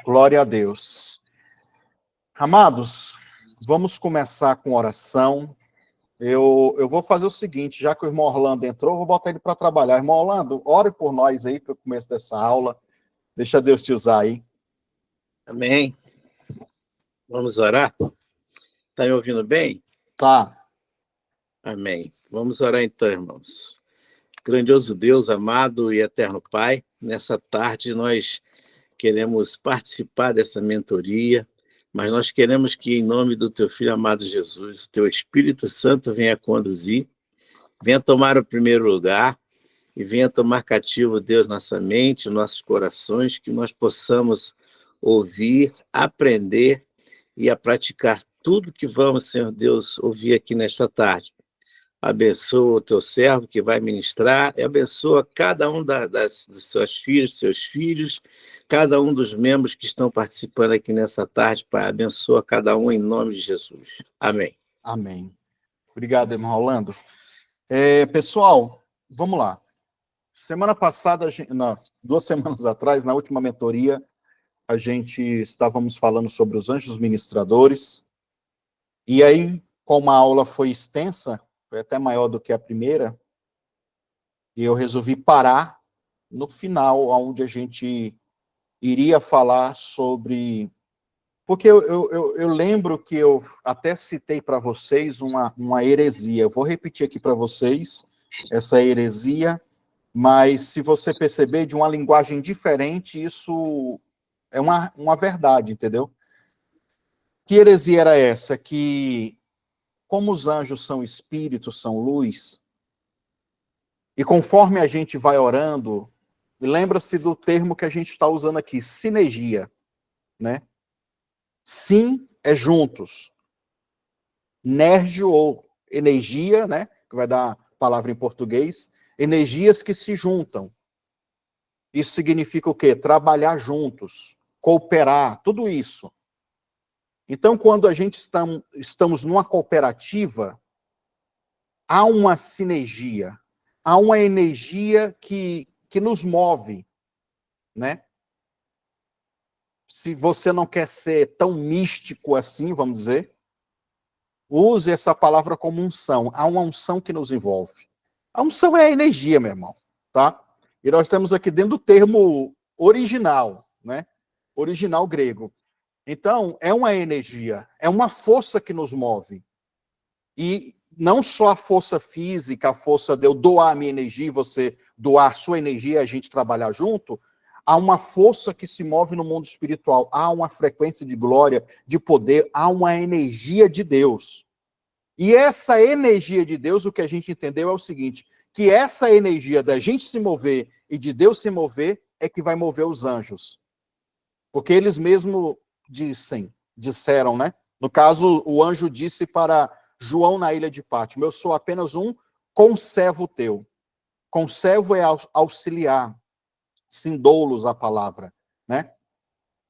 Glória a Deus. Amados, vamos começar com oração. Eu vou fazer o seguinte, já que o irmão Orlando entrou, eu vou botar ele para trabalhar. Irmão Orlando, ore por nós aí para o começo dessa aula. Deixa Deus te usar aí. Amém. Vamos orar? Está me ouvindo bem? Tá. Amém. Vamos orar então, irmãos. Grandioso Deus, amado e eterno Pai, nessa tarde nós queremos participar dessa mentoria, mas nós queremos que, em nome do Teu Filho amado Jesus, o Teu Espírito Santo venha conduzir, venha tomar o primeiro lugar e venha tomar cativo, Deus, nossa mente, nossos corações, que nós possamos ouvir, aprender e a praticar tudo que vamos, Senhor Deus, ouvir aqui nesta tarde. Abençoa o teu servo que vai ministrar, e abençoa cada um dos seus filhos, cada um dos membros que estão participando aqui nessa tarde, Pai. Abençoa cada um em nome de Jesus. Amém. Amém. Obrigado, irmão Orlando. Pessoal, vamos lá. Semana passada, não, 2 semanas atrás, na última mentoria, a gente estávamos falando sobre os anjos ministradores, e aí, como a aula foi extensa, foi até maior do que a primeira, e eu resolvi parar no final, onde a gente iria falar sobre... Porque eu lembro que eu até citei para vocês uma heresia. Eu vou repetir aqui para vocês essa heresia, mas se você perceber, de uma linguagem diferente, isso é uma verdade, entendeu? Que heresia era essa? Que, como os anjos são espíritos, são luz, e conforme a gente vai orando, lembra-se do termo que a gente está usando aqui, sinergia, né? Sim é juntos. Nergio ou energia, né? Que vai dar a palavra em português, energias que se juntam. Isso significa o quê? Trabalhar juntos, cooperar, tudo isso. Então, quando a gente estamos numa cooperativa, há uma sinergia, há uma energia que nos move, né? Se você não quer ser tão místico assim, vamos dizer, use essa palavra como unção. Há uma unção que nos envolve. A unção é a energia, meu irmão, tá? E nós estamos aqui dentro do termo original, né? Original grego. Então, é uma energia, é uma força que nos move. E não só a força física, a força de eu doar a minha energia, você doar a sua energia, a gente trabalhar junto, há uma força que se move no mundo espiritual, há uma frequência de glória, de poder, há uma energia de Deus. E essa energia de Deus, o que a gente entendeu é o seguinte, que essa energia da gente se mover e de Deus se mover é que vai mover os anjos. Porque eles mesmos disseram, né? No caso, o anjo disse para João na ilha de Pátimo, eu sou apenas um conservo teu. Conservo é auxiliar, sindoulos a palavra, né?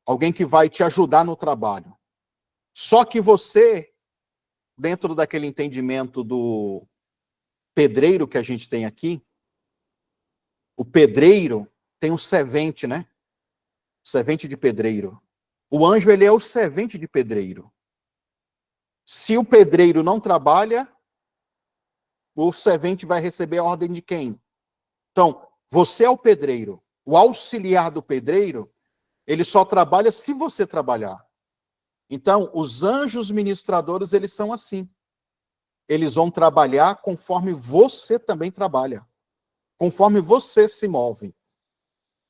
Alguém que vai te ajudar no trabalho. Só que você, dentro daquele entendimento do pedreiro que a gente tem aqui, o pedreiro tem um servente, né? O servente de pedreiro. O anjo, ele é o servente de pedreiro. Se o pedreiro não trabalha, o servente vai receber a ordem de quem? Então, você é o pedreiro. O auxiliar do pedreiro, ele só trabalha se você trabalhar. Então, os anjos ministradores, eles são assim. Eles vão trabalhar conforme você também trabalha. Conforme você se move.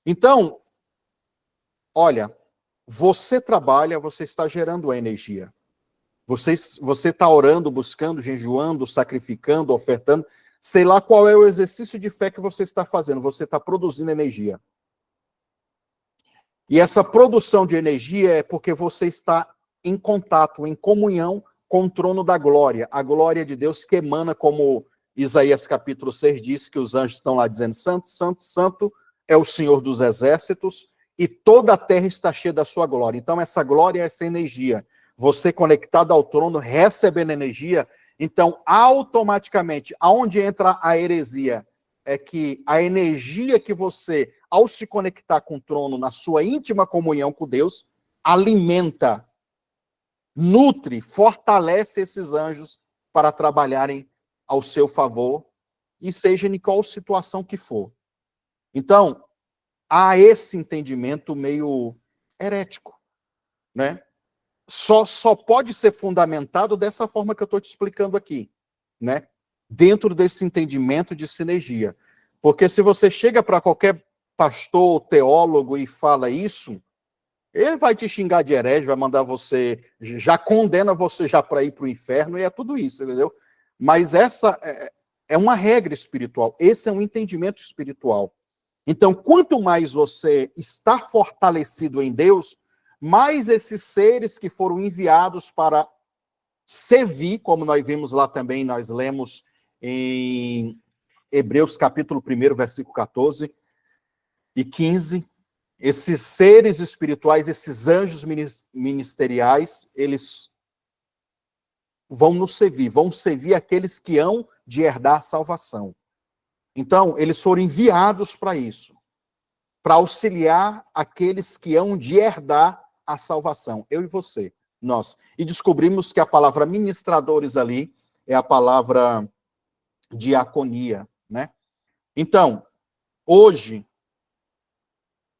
Então, olha, você trabalha, você está gerando a energia. Você está orando, buscando, jejuando, sacrificando, ofertando. Sei lá qual é o exercício de fé que você está fazendo. Você está produzindo energia. E essa produção de energia é porque você está em contato, em comunhão com o trono da glória. A glória de Deus que emana, como Isaías capítulo 6 diz, que os anjos estão lá dizendo, santo, santo, santo é o Senhor dos exércitos, e toda a terra está cheia da sua glória. Então essa glória é essa energia. Você conectado ao trono, recebendo energia, então automaticamente, aonde entra a heresia? é que a energia que você, ao se conectar com o trono na sua íntima comunhão com Deus, alimenta, nutre, fortalece esses anjos para trabalharem ao seu favor, e seja em qual situação que for. Então, há esse entendimento meio herético, né? Só pode ser fundamentado dessa forma que eu estou te explicando aqui, né? Dentro desse entendimento de sinergia. Porque se você chega para qualquer pastor, teólogo e fala isso, ele vai te xingar de herege, vai mandar você, já condena você já para ir para o inferno, e é tudo isso, entendeu? Mas essa é uma regra espiritual, esse é um entendimento espiritual. Então, quanto mais você está fortalecido em Deus, mais esses seres que foram enviados para servir, como nós vimos lá também, nós lemos em Hebreus capítulo 1, versículo 14 e 15, esses seres espirituais, esses anjos ministeriais, eles vão nos servir, vão servir aqueles que hão de herdar a salvação. Então, eles foram enviados para isso, para auxiliar aqueles que hão de herdar a salvação, eu e você, nós. E descobrimos que a palavra ministradores ali é a palavra diaconia, né? Então, hoje,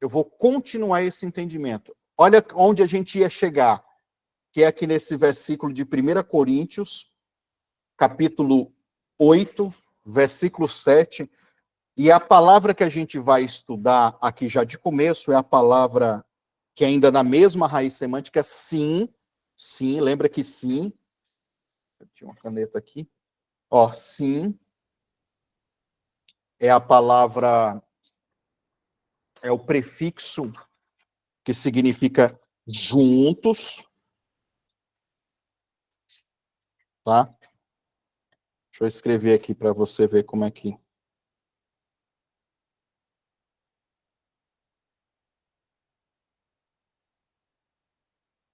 eu vou continuar esse entendimento. Olha onde a gente ia chegar, que é aqui nesse versículo de 1 Coríntios, capítulo 8, versículo 7, e a palavra que a gente vai estudar aqui já de começo é a palavra que ainda na mesma raiz semântica, sim, sim, lembra que sim, eu tinha uma caneta aqui, ó, sim, é a palavra, é o prefixo que significa juntos, tá? Deixa eu escrever aqui para você ver como é que...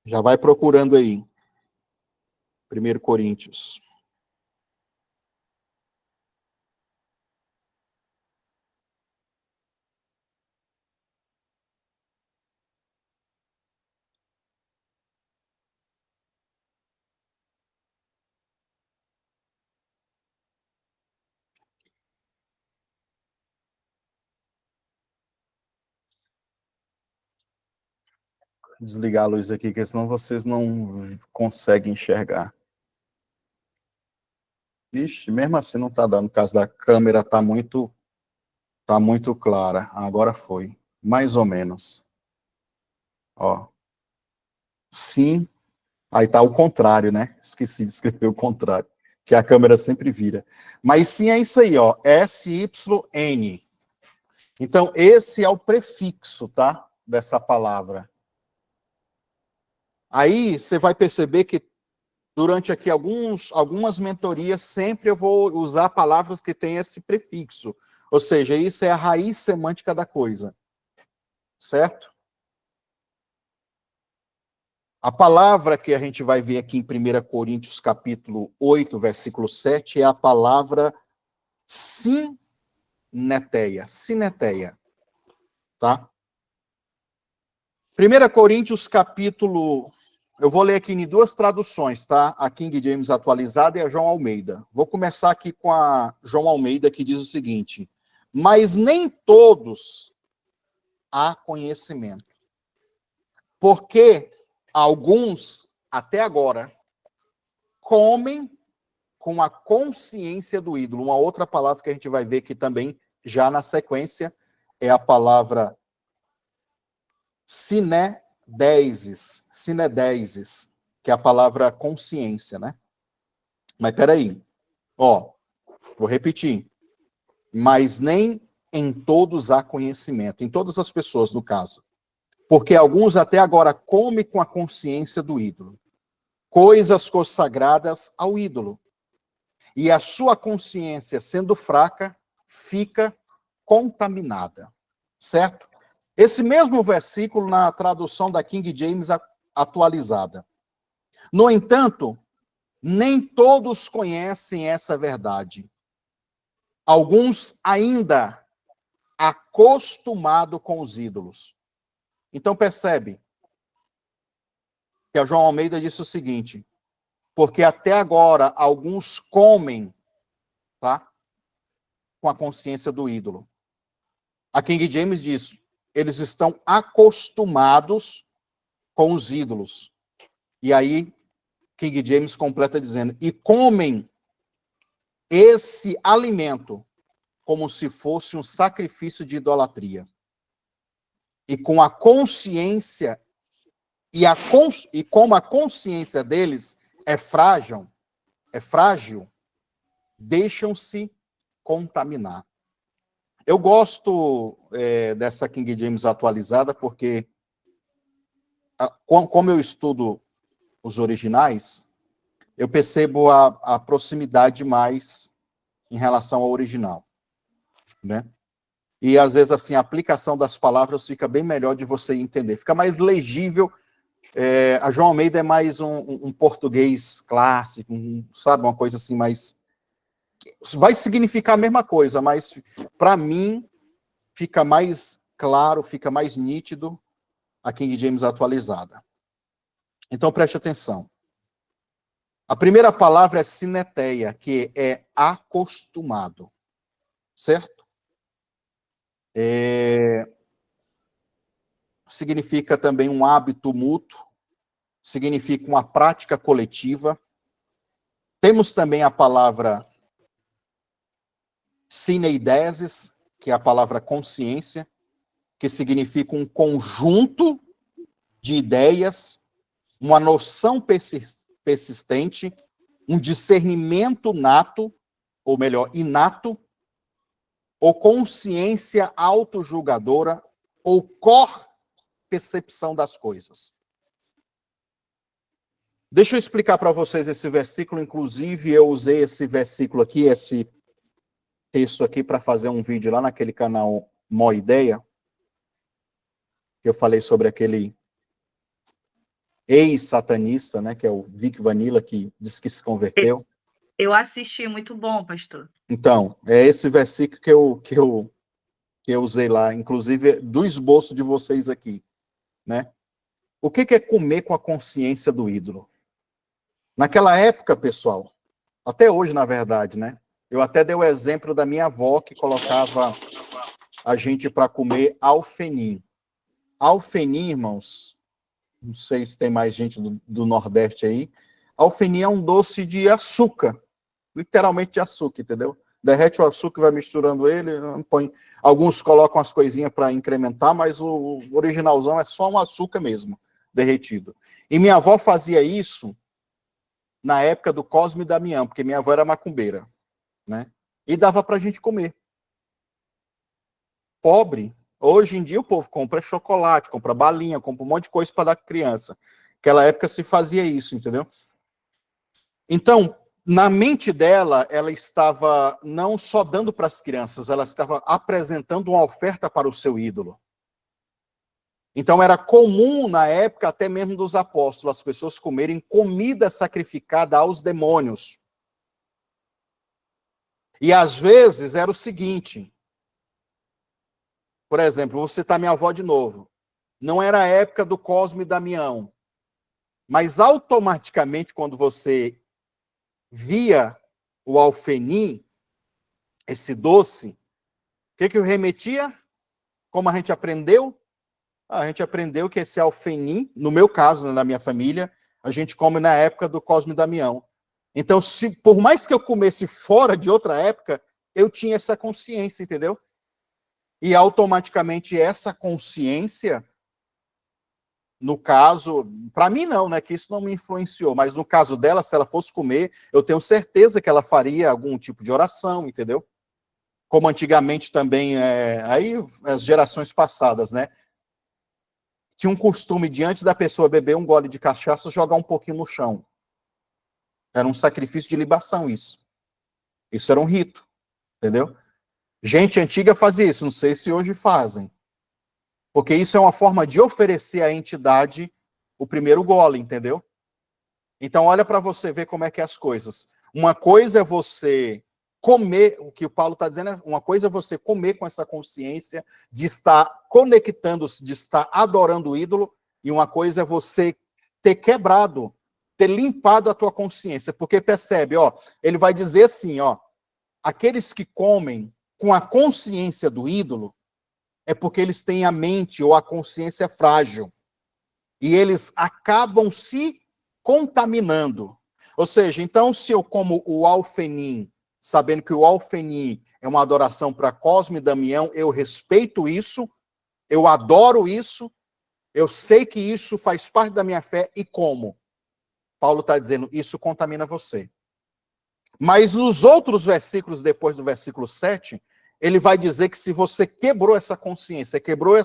Já vai procurando aí. 1 Coríntios. Desligar a luz aqui, porque senão vocês não conseguem enxergar. Ixi, mesmo assim não está dando, por causa da câmera está muito clara. Agora foi, mais ou menos. Ó, sim, aí está o contrário, né? Esqueci de escrever o contrário, que a câmera sempre vira. Mas sim é isso aí, ó, S-Y-N. Então, esse é o prefixo, tá? Dessa palavra. Aí você vai perceber que durante aqui algumas mentorias, sempre eu vou usar palavras que têm esse prefixo. Ou seja, isso é a raiz semântica da coisa. Certo? A palavra que a gente vai ver aqui em 1 Coríntios, capítulo 8, versículo 7, é a palavra sineteia. Sineteia. Tá? 1 Coríntios, capítulo... Eu vou ler aqui em duas traduções, tá? A King James atualizada e a João Almeida. Vou começar aqui com a João Almeida, que diz o seguinte: mas nem todos há conhecimento, porque alguns, até agora, comem com a consciência do ídolo. Uma outra palavra que a gente vai ver aqui também, já na sequência, é a palavra sinedeises, que é a palavra consciência, né? Mas peraí, ó, vou repetir. Mas nem em todos há conhecimento, em todas as pessoas, no caso. Porque alguns até agora comem com a consciência do ídolo, coisas consagradas ao ídolo. E a sua consciência, sendo fraca, fica contaminada. Certo? Esse mesmo versículo na tradução da King James atualizada. No entanto, nem todos conhecem essa verdade. Alguns ainda acostumados com os ídolos. Então percebe que a João Almeida disse o seguinte: porque até agora alguns comem, tá, com a consciência do ídolo. A King James diz, eles estão acostumados com os ídolos. E aí King James completa dizendo, e comem esse alimento como se fosse um sacrifício de idolatria. E com a consciência, e como a consciência deles é frágil, deixam-se contaminar. Eu gosto dessa King James atualizada porque, como eu estudo os originais, eu percebo a proximidade mais em relação ao original, né? E às vezes assim a aplicação das palavras fica bem melhor de você entender, fica mais legível. A João Almeida é mais um português clássico, sabe, uma coisa assim mais... Vai significar a mesma coisa, mas para mim fica mais claro, fica mais nítido a King James atualizada. Então preste atenção. A primeira palavra é sineteia, que é acostumado, certo? Significa também um hábito mútuo, significa uma prática coletiva. Temos também a palavra sineideses, que é a palavra consciência, que significa um conjunto de ideias, uma noção persistente, um discernimento nato, ou melhor, inato, ou consciência autojulgadora, ou percepção das coisas. Deixa eu explicar para vocês esse versículo, inclusive eu usei esse versículo aqui, esse texto aqui, para fazer um vídeo lá naquele canal Mó Ideia, que eu falei sobre aquele ex-satanista, né, que é o Vic Vanilla, que disse que se converteu. Eu assisti, muito bom, pastor. Então, é esse versículo que eu usei lá, inclusive do esboço de vocês aqui, né? O que é comer com a consciência do ídolo? Naquela época, pessoal, até hoje, na verdade, né? Eu até dei o exemplo da minha avó, que colocava a gente para comer alfenim. Alfenim, irmãos, não sei se tem mais gente do Nordeste aí, alfenim é um doce de açúcar, literalmente de açúcar, entendeu? Derrete o açúcar, vai misturando ele, põe... Alguns colocam as coisinhas para incrementar, mas o originalzão é só um açúcar mesmo, derretido. E minha avó fazia isso na época do Cosme e Damião, porque minha avó era macumbeira, né? E dava para a gente comer. Pobre. Hoje em dia o povo compra chocolate, compra balinha, compra um monte de coisa para dar para criança. Naquela época se fazia isso, entendeu? Então, na mente dela, ela estava não só dando para as crianças, ela estava apresentando uma oferta para o seu ídolo. Então era comum na época, até mesmo dos apóstolos, as pessoas comerem comida sacrificada aos demônios. E às vezes era o seguinte, por exemplo, vou citar minha avó de novo, não era a época do Cosme e Damião, mas automaticamente quando você via o alfenim, esse doce, o que eu remetia? Como a gente aprendeu? A gente aprendeu que esse alfenim, no meu caso, na minha família, a gente come na época do Cosme e Damião. Então, por mais que eu comesse fora de outra época, eu tinha essa consciência, entendeu? E automaticamente essa consciência, no caso, para mim não, né, que isso não me influenciou, mas no caso dela, se ela fosse comer, eu tenho certeza que ela faria algum tipo de oração, entendeu? Como antigamente também, aí as gerações passadas, né? Tinha um costume de, antes da pessoa beber um gole de cachaça, jogar um pouquinho no chão. Era um sacrifício de libação isso. Isso era um rito, entendeu? Gente antiga fazia isso, não sei se hoje fazem. Porque isso é uma forma de oferecer à entidade o primeiro gole, entendeu? Então olha para você ver como é que é as coisas. Uma coisa é você comer, o que o Paulo está dizendo, uma coisa é você comer com essa consciência de estar conectando-se, de estar adorando o ídolo, e uma coisa é você ter quebrado, ter limpado a tua consciência, porque percebe, ó, ele vai dizer assim, ó, aqueles que comem com a consciência do ídolo, é porque eles têm a mente ou a consciência frágil, e eles acabam se contaminando. Ou seja, então, se eu como o alfenim, sabendo que o alfenim é uma adoração para Cosme e Damião, eu respeito isso, eu adoro isso, eu sei que isso faz parte da minha fé, e como? Paulo está dizendo, isso contamina você. Mas nos outros versículos, depois do versículo 7, ele vai dizer que se você quebrou essa consciência, quebrou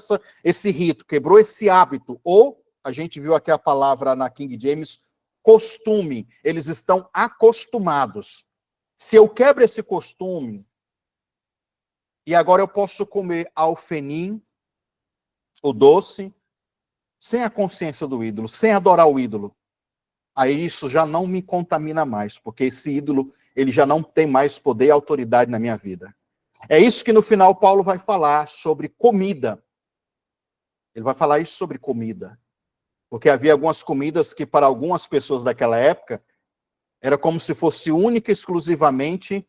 esse rito, quebrou esse hábito, ou, a gente viu aqui a palavra na King James, costume, eles estão acostumados. Se eu quebro esse costume, e agora eu posso comer alfenim, o doce, sem a consciência do ídolo, sem adorar o ídolo, aí isso já não me contamina mais, porque esse ídolo, ele já não tem mais poder e autoridade na minha vida. É isso que no final Paulo vai falar sobre comida. Ele vai falar isso sobre comida. Porque havia algumas comidas que para algumas pessoas daquela época era como se fosse única e exclusivamente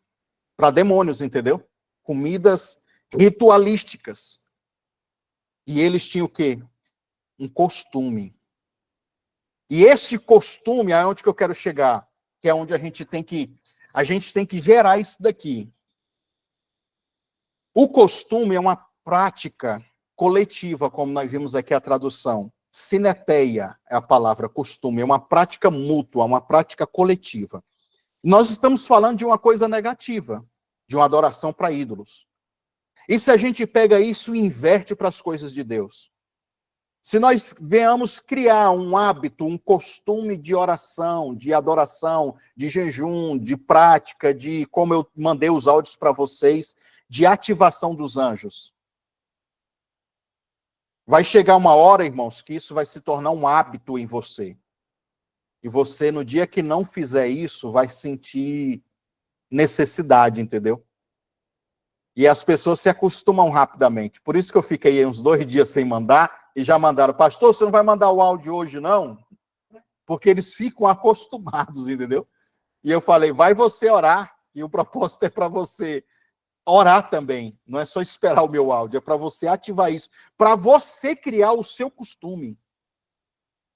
para demônios, entendeu? Comidas ritualísticas. E eles tinham o quê? Um costume. E esse costume é onde que eu quero chegar, que é onde a gente tem que gerar isso daqui. O costume é uma prática coletiva, como nós vimos aqui a tradução. Sineteia é a palavra costume, é uma prática mútua, uma prática coletiva. Nós estamos falando de uma coisa negativa, de uma adoração para ídolos. E se a gente pega isso e inverte para as coisas de Deus? Se nós venhamos criar um hábito, um costume de oração, de adoração, de jejum, de prática, de como eu mandei os áudios para vocês, de ativação dos anjos. Vai chegar uma hora, irmãos, que isso vai se tornar um hábito em você. E você, no dia que não fizer isso, vai sentir necessidade, entendeu? E as pessoas se acostumam rapidamente. Por isso que eu fiquei uns 2 dias sem mandar, e já mandaram, pastor, você não vai mandar o áudio hoje, não? Porque eles ficam acostumados, entendeu? E eu falei, vai você orar, e o propósito é para você orar também. Não é só esperar o meu áudio, é para você ativar isso, para você criar o seu costume,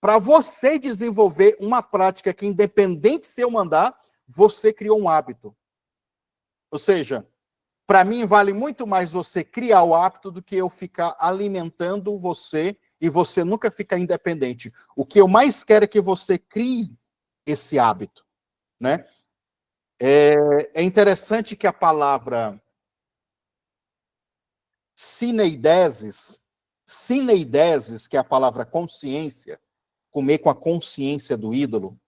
para você desenvolver uma prática que, independente se eu mandar, você criou um hábito. Ou seja, para mim vale muito mais você criar o hábito do que eu ficar alimentando você e você nunca ficar independente. O que eu mais quero é que você crie esse hábito, né? É interessante que a palavra sineideses, que é a palavra consciência, comer com a consciência do ídolo,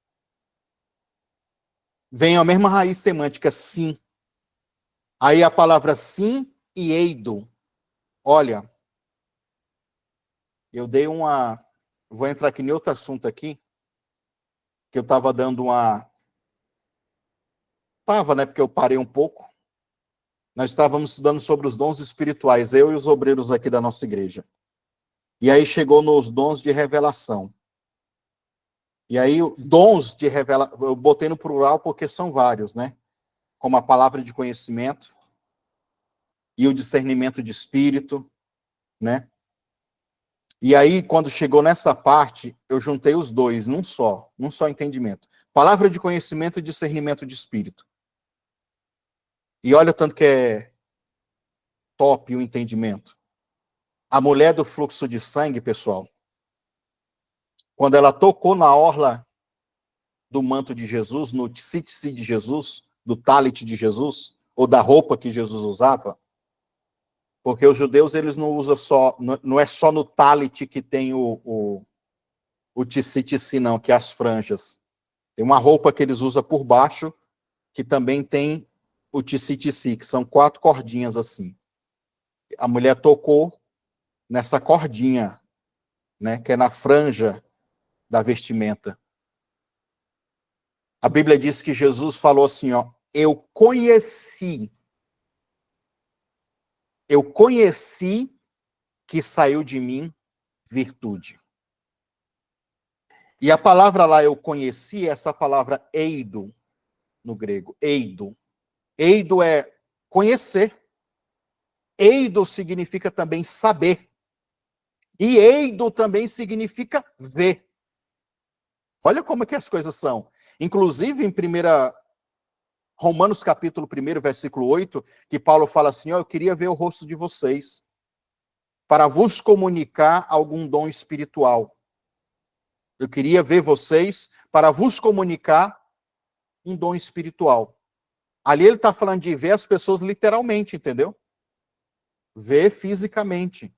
vem a mesma raiz semântica, sim. Aí a palavra sim e eido. Olha, eu dei uma... Vou entrar aqui em outro assunto aqui, que eu estava dando uma... né, porque eu parei um pouco. Nós estávamos estudando sobre os dons espirituais, eu e os obreiros aqui da nossa igreja. E aí chegou nos dons de revelação. E aí, dons de revelação, eu botei no plural porque são vários, né? Como a palavra de conhecimento e o discernimento de espírito, né? E aí, quando chegou nessa parte, eu juntei os dois num só entendimento. Palavra de conhecimento e discernimento de espírito. E olha o tanto que é top o entendimento. A mulher do fluxo de sangue, pessoal, quando ela tocou na orla do manto de Jesus, no tzitzit de Jesus, do talit de Jesus, ou da roupa que Jesus usava, porque os judeus, eles não usam só, não é só no talit que tem o tzitzit, não, que é as franjas. Tem uma roupa que eles usam por baixo, que também tem o tzitzit, que são 4 cordinhas assim. A mulher tocou nessa cordinha, né, que é na franja da vestimenta. A Bíblia diz que Jesus falou assim, ó, eu conheci que saiu de mim virtude. E a palavra lá, eu conheci, é essa palavra eido, no grego, eido. Eido é conhecer. Eido significa também saber. E eido também significa ver. Olha como é que as coisas são. Inclusive, em Romanos capítulo 1, versículo 8, que Paulo fala assim, eu queria ver o rosto de vocês, para vos comunicar algum dom espiritual. Eu queria ver vocês para vos comunicar um dom espiritual. Ali ele está falando de ver as pessoas literalmente, entendeu? Ver fisicamente.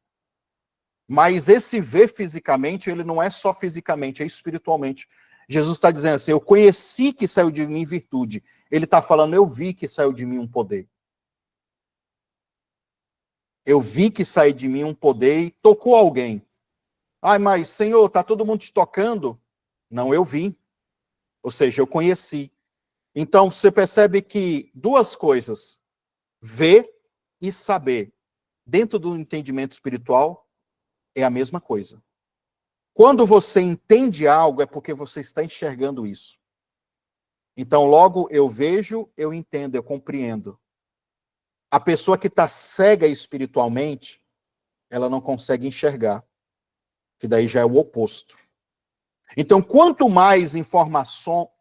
Mas esse ver fisicamente, ele não é só fisicamente, é espiritualmente. Jesus está dizendo assim, eu conheci que saiu de mim virtude. Ele está falando, eu vi que saiu de mim um poder. Eu vi que saiu de mim um poder e tocou alguém. Ai, mas, Senhor, está todo mundo te tocando? Não, eu vi. Ou seja, eu conheci. Então, você percebe que duas coisas, ver e saber, dentro do entendimento espiritual, é a mesma coisa. Quando você entende algo, é porque você está enxergando isso. Então, logo, eu vejo, eu entendo, eu compreendo. A pessoa que está cega espiritualmente, ela não consegue enxergar, que daí já é o oposto. Então, quanto mais informação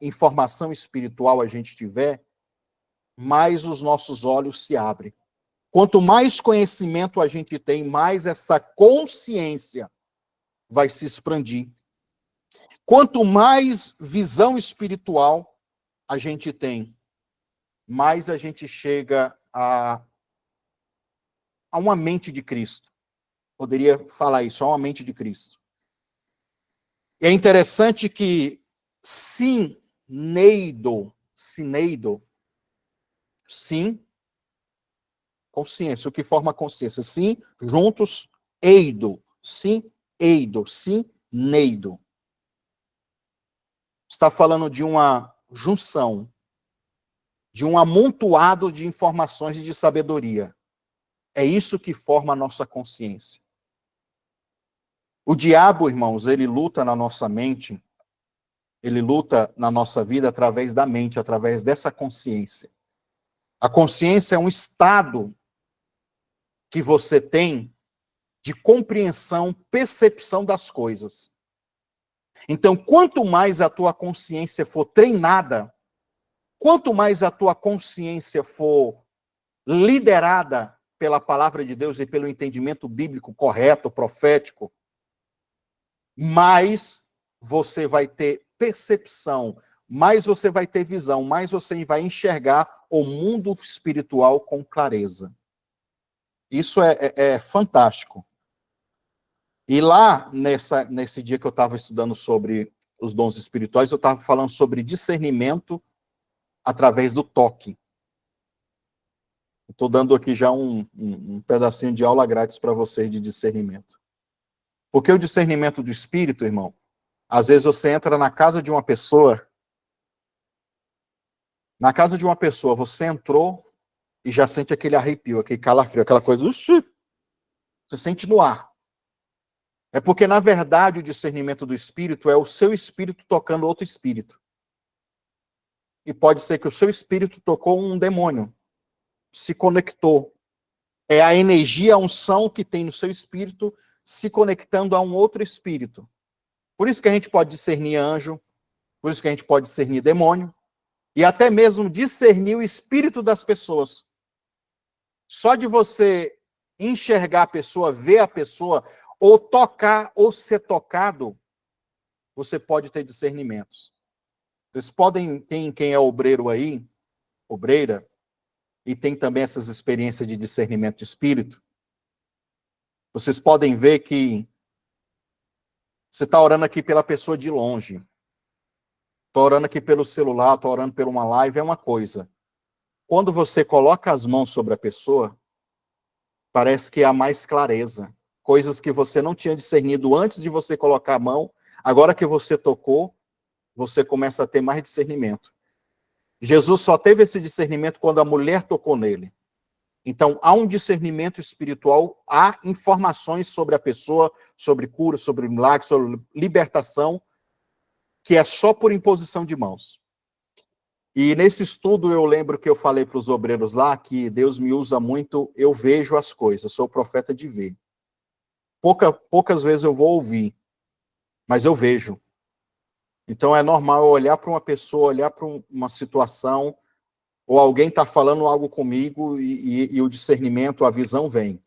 espiritual a gente tiver, mais os nossos olhos se abrem. Quanto mais conhecimento a gente tem, mais essa consciência vai se expandir. Quanto mais visão espiritual a gente tem, mais a gente chega a uma mente de Cristo. Poderia falar isso, a uma mente de Cristo. E é interessante que sineido, sim, consciência, o que forma consciência. Sim, juntos, eido, sineido. Está falando de uma junção, de um amontoado de informações e de sabedoria. É isso que forma a nossa consciência. O diabo, irmãos, ele luta na nossa mente, ele luta na nossa vida através da mente, através dessa consciência. A consciência é um estado que você tem de compreensão, percepção das coisas. Então, quanto mais a tua consciência for treinada, quanto mais a tua consciência for liderada pela palavra de Deus e pelo entendimento bíblico correto, profético, mais você vai ter percepção, mais você vai ter visão, mais você vai enxergar o mundo espiritual com clareza. Isso é fantástico. E lá, nesse dia que eu estava estudando sobre os dons espirituais, eu estava falando sobre discernimento através do toque. Estou dando aqui já um pedacinho de aula grátis para vocês de discernimento. Porque o discernimento do espírito, irmão, às vezes você entra na casa de uma pessoa, você entrou e já sente aquele arrepio, aquele calafrio, aquela coisa, você sente no ar. É porque, na verdade, o discernimento do espírito é o seu espírito tocando outro espírito. E pode ser que o seu espírito tocou um demônio, se conectou. É a energia, a unção que tem no seu espírito se conectando a um outro espírito. Por isso que a gente pode discernir anjo, por isso que a gente pode discernir demônio, e até mesmo discernir o espírito das pessoas. Só de você enxergar a pessoa, ver a pessoa, ou tocar, ou ser tocado, você pode ter discernimentos. Vocês podem, quem é obreiro aí, obreira, e tem também essas experiências de discernimento de espírito, vocês podem ver que você está orando aqui pela pessoa de longe, está orando aqui pelo celular, está orando por uma live, é uma coisa. Quando você coloca as mãos sobre a pessoa, parece que há mais clareza. Coisas que você não tinha discernido antes de você colocar a mão, agora que você tocou, você começa a ter mais discernimento. Jesus só teve esse discernimento quando a mulher tocou nele. Então, há um discernimento espiritual, há informações sobre a pessoa, sobre cura, sobre milagre, sobre libertação, que é só por imposição de mãos. E nesse estudo eu lembro que eu falei para os obreiros lá que Deus me usa muito, eu vejo as coisas, sou profeta de ver. Poucas vezes eu vou ouvir, mas eu vejo. Então é normal eu olhar para uma pessoa, olhar para uma situação, ou alguém está falando algo comigo e o discernimento, a visão vem.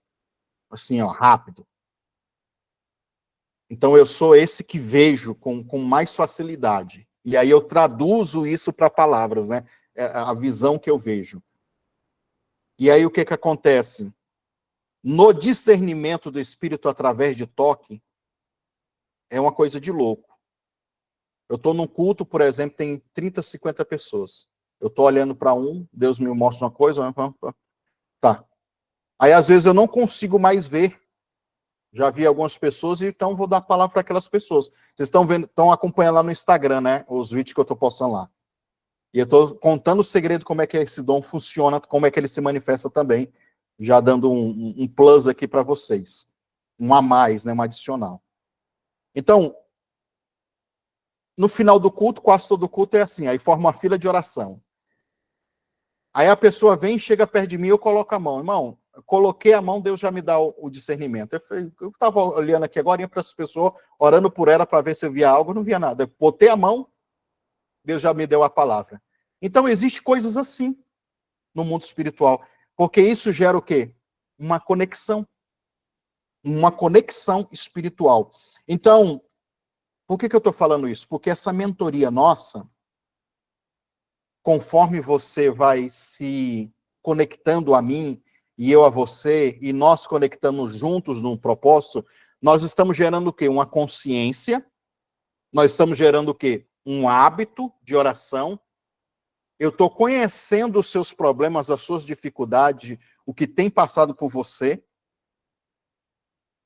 Assim, ó, rápido. Então eu sou esse que vejo com mais facilidade. E aí eu traduzo isso para palavras, né? A visão que eu vejo. E aí o que acontece? No discernimento do Espírito através de toque, é uma coisa de louco. Eu estou num culto, por exemplo, tem 30, 50 pessoas. Eu estou olhando para um, Deus me mostra uma coisa, tá. Aí às vezes eu não consigo mais ver. Já vi algumas pessoas, então vou dar a palavra para aquelas pessoas. Vocês estão vendo, estão acompanhando lá no Instagram, né? Os vídeos que eu estou postando lá. E eu estou contando o segredo, como é que esse dom funciona, como é que ele se manifesta também, já dando um plus aqui para vocês. Um a mais, né? Um adicional. Então, no final do culto, quase todo culto é assim, aí forma uma fila de oração. Aí a pessoa vem, chega perto de mim, eu coloco a mão. Irmão, coloquei a mão, Deus já me dá o discernimento. Eu estava olhando aqui agora, ia para essa pessoa, orando por ela para ver se eu via algo, não via nada. Eu botei a mão, Deus já me deu a palavra. Então, existe coisas assim no mundo espiritual. Porque isso gera o quê? Uma conexão. Uma conexão espiritual. Então, por que eu estou falando isso? Porque essa mentoria nossa, conforme você vai se conectando a mim, e eu a você, e nós conectamos juntos num propósito, nós estamos gerando o quê? Uma consciência, nós estamos gerando o quê? Um hábito de oração. Eu estou conhecendo os seus problemas, as suas dificuldades, o que tem passado por você.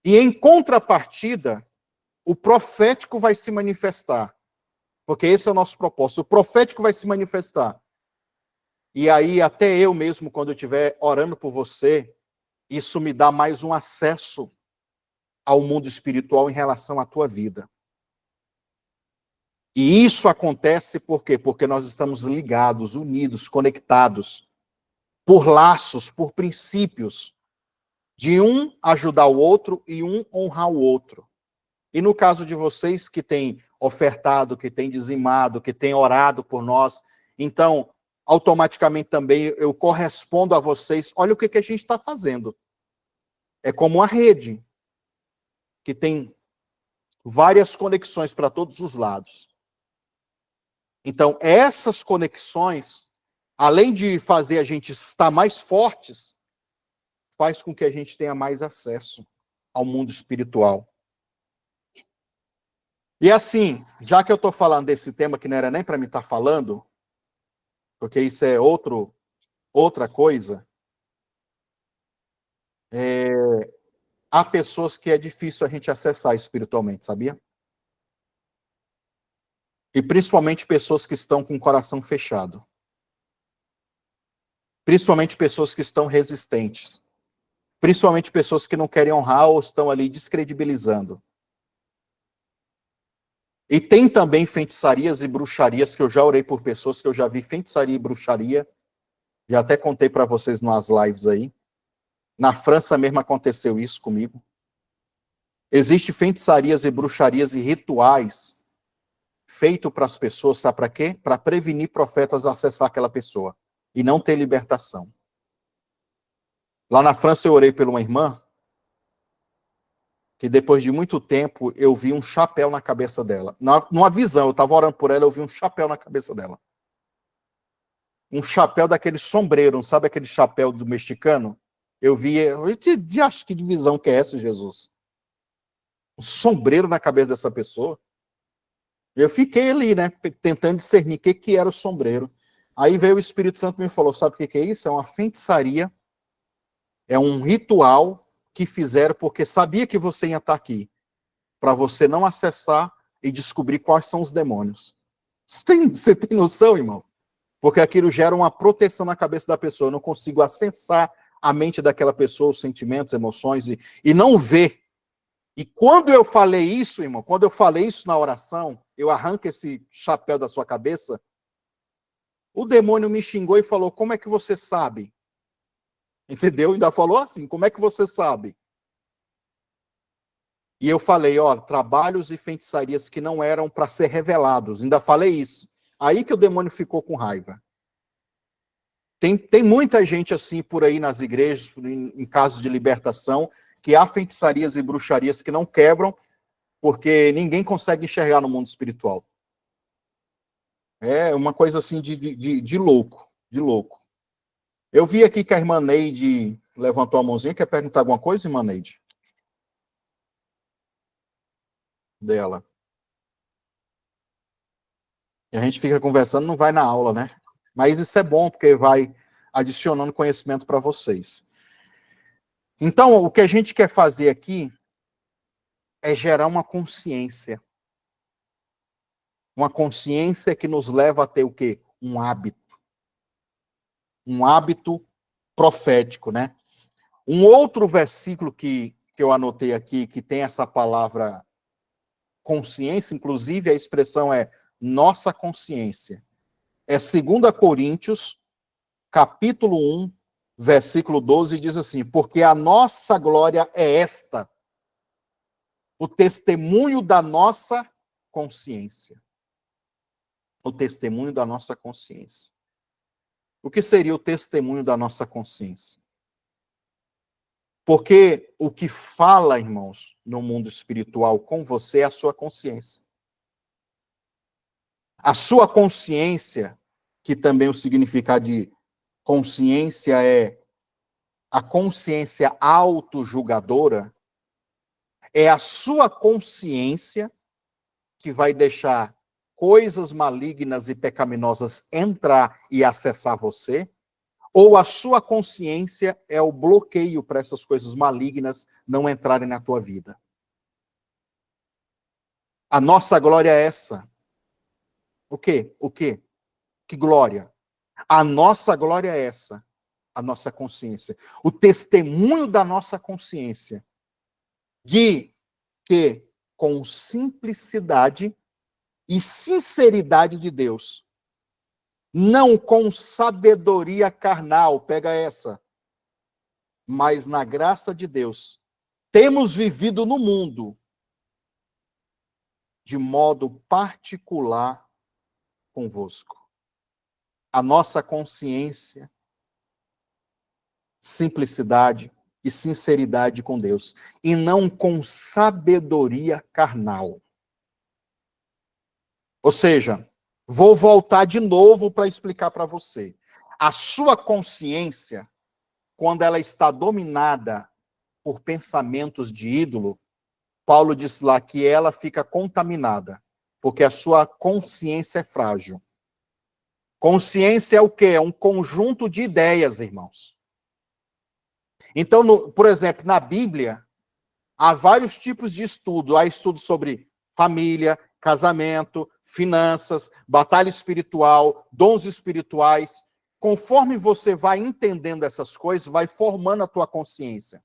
E em contrapartida, o profético vai se manifestar. Porque esse é o nosso propósito. O profético vai se manifestar. E aí, até eu mesmo, quando eu estiver orando por você, isso me dá mais um acesso ao mundo espiritual em relação à tua vida. E isso acontece por quê? Porque nós estamos ligados, unidos, conectados, por laços, por princípios, de um ajudar o outro e um honrar o outro. E no caso de vocês que têm ofertado, que têm dizimado, que têm orado por nós, então, automaticamente também eu correspondo a vocês. Olha o que a gente está fazendo. É como uma rede que tem várias conexões para todos os lados. Então, essas conexões, além de fazer a gente estar mais fortes, faz com que a gente tenha mais acesso ao mundo espiritual. E assim, já que eu estou falando desse tema que não era nem para mim estar falando, porque isso é outra coisa, há pessoas que é difícil a gente acessar espiritualmente, sabia? E principalmente pessoas que estão com o coração fechado. Principalmente pessoas que estão resistentes. Principalmente pessoas que não querem honrar ou estão ali descredibilizando. E tem também feitiçarias e bruxarias, que eu já orei por pessoas que eu já vi feitiçaria e bruxaria. Já até contei para vocês nas lives aí. Na França mesmo aconteceu isso comigo. Existem feitiçarias e bruxarias e rituais feitos para as pessoas, sabe para quê? Para prevenir profetas a acessar aquela pessoa e não ter libertação. Lá na França eu orei por uma irmã que depois de muito tempo eu vi um chapéu na cabeça dela. Numa visão, eu estava orando por ela, eu vi um chapéu na cabeça dela. Um chapéu daquele sombreiro, não sabe aquele chapéu do mexicano? Eu vi, acho que divisão que é essa, Jesus? Um sombreiro na cabeça dessa pessoa. Eu fiquei ali, né, tentando discernir o que era o sombreiro. Aí veio o Espírito Santo e me falou, sabe o que é isso? É uma feitiçaria, é um ritual que fizeram porque sabia que você ia estar aqui, para você não acessar e descobrir quais são os demônios. Você tem noção, irmão? Porque aquilo gera uma proteção na cabeça da pessoa. Eu não consigo acessar a mente daquela pessoa, os sentimentos, emoções, e não ver. E quando eu falei isso, irmão, quando eu falei isso na oração, eu arranco esse chapéu da sua cabeça, o demônio me xingou e falou, como é que você sabe? Entendeu? Ainda falou assim, como é que você sabe? E eu falei, ó, trabalhos e feitiçarias que não eram para ser revelados. Ainda falei isso. Aí que o demônio ficou com raiva. Tem muita gente assim por aí nas igrejas, em casos de libertação, que há feitiçarias e bruxarias que não quebram, porque ninguém consegue enxergar no mundo espiritual. É uma coisa assim de louco, de louco. Eu vi aqui que a irmã Neide levantou a mãozinha. Quer perguntar alguma coisa, irmã Neide? Dela. E a gente fica conversando, não vai na aula, né? Mas isso é bom, porque vai adicionando conhecimento para vocês. Então, o que a gente quer fazer aqui é gerar uma consciência. Uma consciência que nos leva a ter o quê? Um hábito. Um hábito profético, né? Um outro versículo que eu anotei aqui, que tem essa palavra consciência, inclusive a expressão é nossa consciência. É 2 Coríntios, capítulo 1, versículo 12, diz assim, porque a nossa glória é esta, o testemunho da nossa consciência. O testemunho da nossa consciência. O que seria o testemunho da nossa consciência? Porque o que fala, irmãos, no mundo espiritual com você é a sua consciência. A sua consciência, que também o significado de consciência é a consciência autojulgadora, é a sua consciência que vai deixar coisas malignas e pecaminosas entrar e acessar você, ou a sua consciência é o bloqueio para essas coisas malignas não entrarem na tua vida. A nossa glória é essa. O quê? O quê? Que glória? A nossa glória é essa. A nossa consciência. O testemunho da nossa consciência de que, com simplicidade e sinceridade de Deus, não com sabedoria carnal, pega essa, mas na graça de Deus, temos vivido no mundo de modo particular convosco. A nossa consciência, simplicidade e sinceridade com Deus, e não com sabedoria carnal. Ou seja, vou voltar de novo para explicar para você. A sua consciência, quando ela está dominada por pensamentos de ídolo, Paulo diz lá que ela fica contaminada, porque a sua consciência é frágil. Consciência é o quê? É um conjunto de ideias, irmãos. Então, por exemplo, na Bíblia, há vários tipos de estudo. Há estudo sobre família, casamento, finanças, batalha espiritual, dons espirituais. Conforme você vai entendendo essas coisas, vai formando a tua consciência.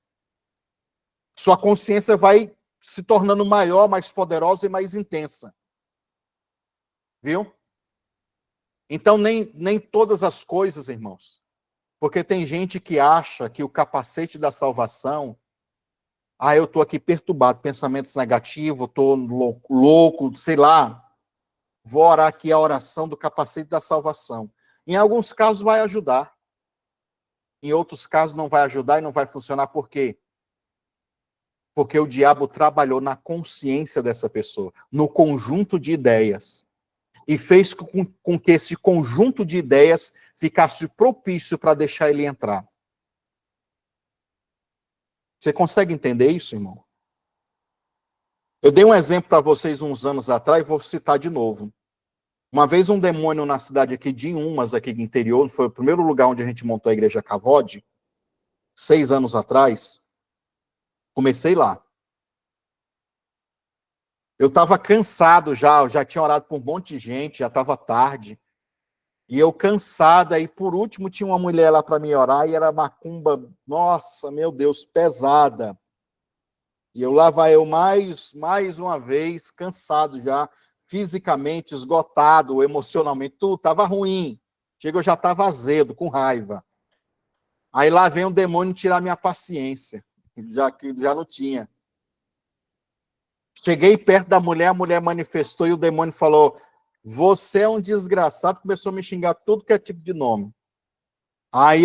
Sua consciência vai se tornando maior, mais poderosa e mais intensa. Viu? Então, nem todas as coisas, irmãos. Porque tem gente que acha que o capacete da salvação, eu estou aqui perturbado, pensamentos negativos, estou louco, sei lá. Vou orar aqui a oração do capacete da salvação. Em alguns casos vai ajudar. Em outros casos não vai ajudar e não vai funcionar. Por quê? Porque o diabo trabalhou na consciência dessa pessoa, no conjunto de ideias. E fez com que esse conjunto de ideias ficasse propício para deixar ele entrar. Você consegue entender isso, irmão? Eu dei um exemplo para vocês uns anos atrás e vou citar de novo. Uma vez um demônio na cidade aqui de Inhumas, aqui do interior, foi o primeiro lugar onde a gente montou a igreja Cavode, 6 anos atrás, comecei lá. Eu estava cansado já, eu já tinha orado por um monte de gente, já estava tarde. E eu cansada, e por último tinha uma mulher lá para me orar, e era macumba, nossa, meu Deus, pesada. E eu lá vai eu mais uma vez, cansado já, fisicamente, esgotado, emocionalmente, tudo estava ruim. Chega, eu já estava azedo, com raiva. Aí lá vem o demônio tirar minha paciência, já que já não tinha. Cheguei perto da mulher, a mulher manifestou e o demônio falou: você é um desgraçado, começou a me xingar tudo que é tipo de nome. Aí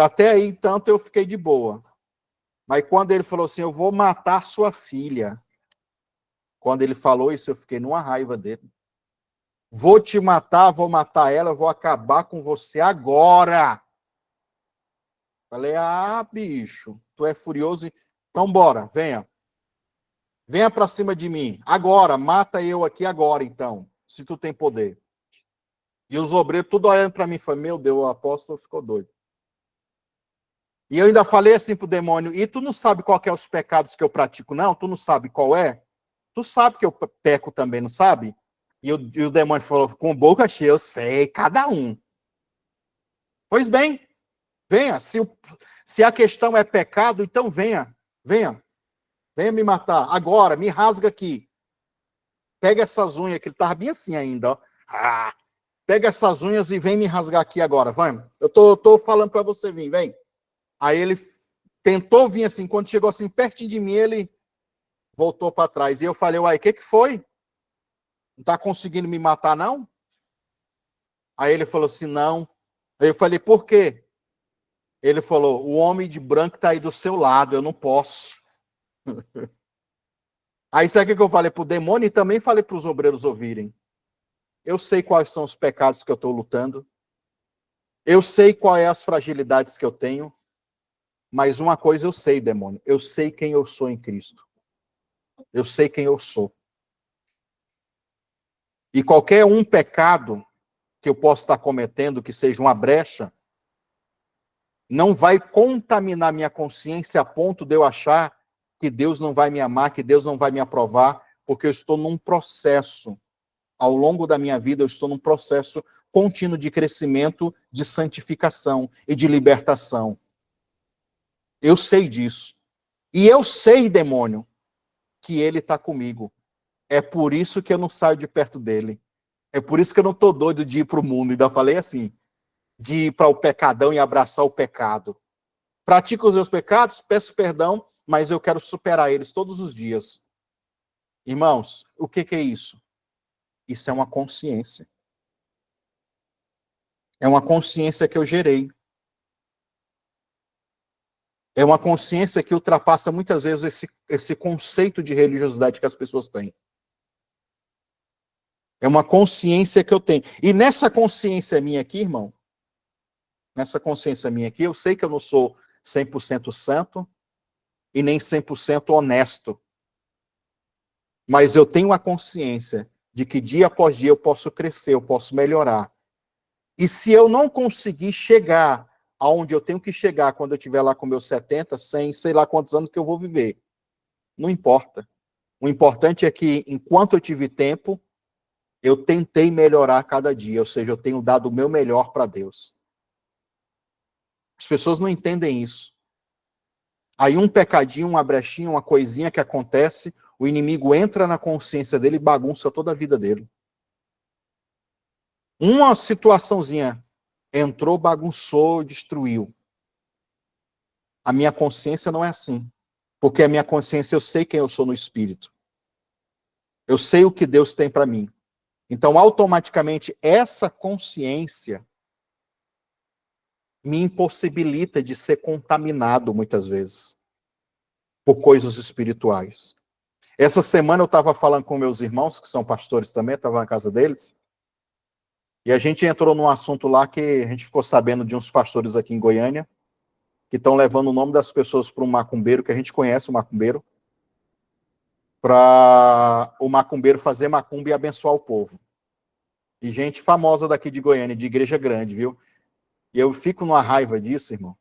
até aí, tanto eu fiquei de boa. Mas quando ele falou assim, eu vou matar sua filha. Quando ele falou isso, eu fiquei numa raiva dele. Vou te matar, vou matar ela, vou acabar com você agora. Falei, bicho, tu é furioso. Então bora, venha. Venha pra cima de mim. Agora, mata eu aqui agora, então. Se tu tem poder. E os obreiros tudo olhando para mim, falei, meu Deus, o apóstolo ficou doido. E eu ainda falei assim pro demônio, e tu não sabe qual que é os pecados que eu pratico, não? Tu não sabe qual é? Tu sabe que eu peco também, não sabe? E o demônio falou, com boca cheia, eu sei, cada um. Pois bem, venha. Se a questão é pecado, então venha. Venha me matar. Agora, me rasga aqui. Pega essas unhas, que ele estava bem assim ainda, ó. Pega essas unhas e vem me rasgar aqui agora, vamos. Eu tô falando para você vir, vem. Aí ele tentou vir assim, quando chegou assim pertinho de mim, ele voltou para trás. E eu falei, uai, o que foi? Não está conseguindo me matar, não? Aí ele falou assim, não. Aí eu falei, por quê? Ele falou, o homem de branco está aí do seu lado, eu não posso. Aí sabe o que eu falei para o demônio e também falei para os obreiros ouvirem? Eu sei quais são os pecados que eu estou lutando. Eu sei quais as fragilidades que eu tenho. Mas uma coisa eu sei, demônio. Eu sei quem eu sou em Cristo. Eu sei quem eu sou. E qualquer um pecado que eu possa estar cometendo, que seja uma brecha, não vai contaminar minha consciência a ponto de eu achar que Deus não vai me amar, que Deus não vai me aprovar, porque eu estou num processo. Ao longo da minha vida, eu estou num processo contínuo de crescimento, de santificação e de libertação. Eu sei disso. E eu sei, demônio, que ele está comigo. É por isso que eu não saio de perto dele. É por isso que eu não estou doido de ir para o mundo. Ainda falei assim, de ir para o pecadão e abraçar o pecado. Pratico os meus pecados, peço perdão, mas eu quero superar eles todos os dias. Irmãos, o que é isso? Isso é uma consciência. É uma consciência que eu gerei. É uma consciência que ultrapassa muitas vezes esse conceito de religiosidade que as pessoas têm. É uma consciência que eu tenho. E nessa consciência minha aqui, irmão, nessa consciência minha aqui, eu sei que eu não sou 100% santo e nem 100% honesto. Mas eu tenho a consciência de que dia após dia eu posso crescer, eu posso melhorar. E se eu não conseguir chegar aonde eu tenho que chegar quando eu estiver lá com meus 70, 100, sei lá quantos anos que eu vou viver, não importa. O importante é que, enquanto eu tive tempo, eu tentei melhorar cada dia, ou seja, eu tenho dado o meu melhor para Deus. As pessoas não entendem isso. Aí um pecadinho, uma brechinha, uma coisinha que acontece, o inimigo entra na consciência dele e bagunça toda a vida dele. Uma situaçãozinha entrou, bagunçou, destruiu. A minha consciência não é assim. Porque a minha consciência, eu sei quem eu sou no espírito. Eu sei o que Deus tem para mim. Então, automaticamente, essa consciência me impossibilita de ser contaminado, muitas vezes, por coisas espirituais. Essa semana eu estava falando com meus irmãos, que são pastores também, estava na casa deles, e a gente entrou num assunto lá que a gente ficou sabendo de uns pastores aqui em Goiânia, que estão levando o nome das pessoas para um macumbeiro, que a gente conhece o macumbeiro, para o macumbeiro fazer macumba e abençoar o povo. E gente famosa daqui de Goiânia, de igreja grande, viu? E eu fico numa raiva disso, irmão.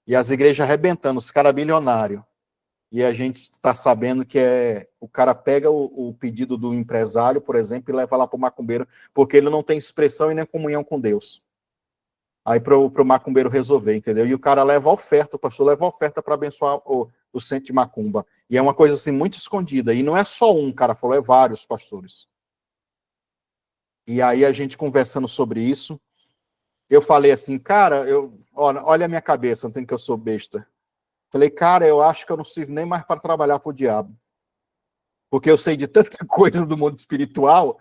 E as igrejas arrebentando, os caras bilionários. e a gente está sabendo que o cara pega o pedido do empresário, por exemplo, e leva lá para o macumbeiro, porque ele não tem expressão e nem comunhão com Deus. Aí para o macumbeiro resolver, entendeu? E o cara leva a oferta, o pastor leva a oferta para abençoar o centro de macumba. E é uma coisa assim muito escondida. E não é só um, cara falou, é vários pastores. E aí a gente conversando sobre isso, eu falei assim, cara, olha a minha cabeça, não tem que eu sou besta. Falei, cara, eu acho que eu não sirvo nem mais para trabalhar para o diabo. Porque eu sei de tanta coisa do mundo espiritual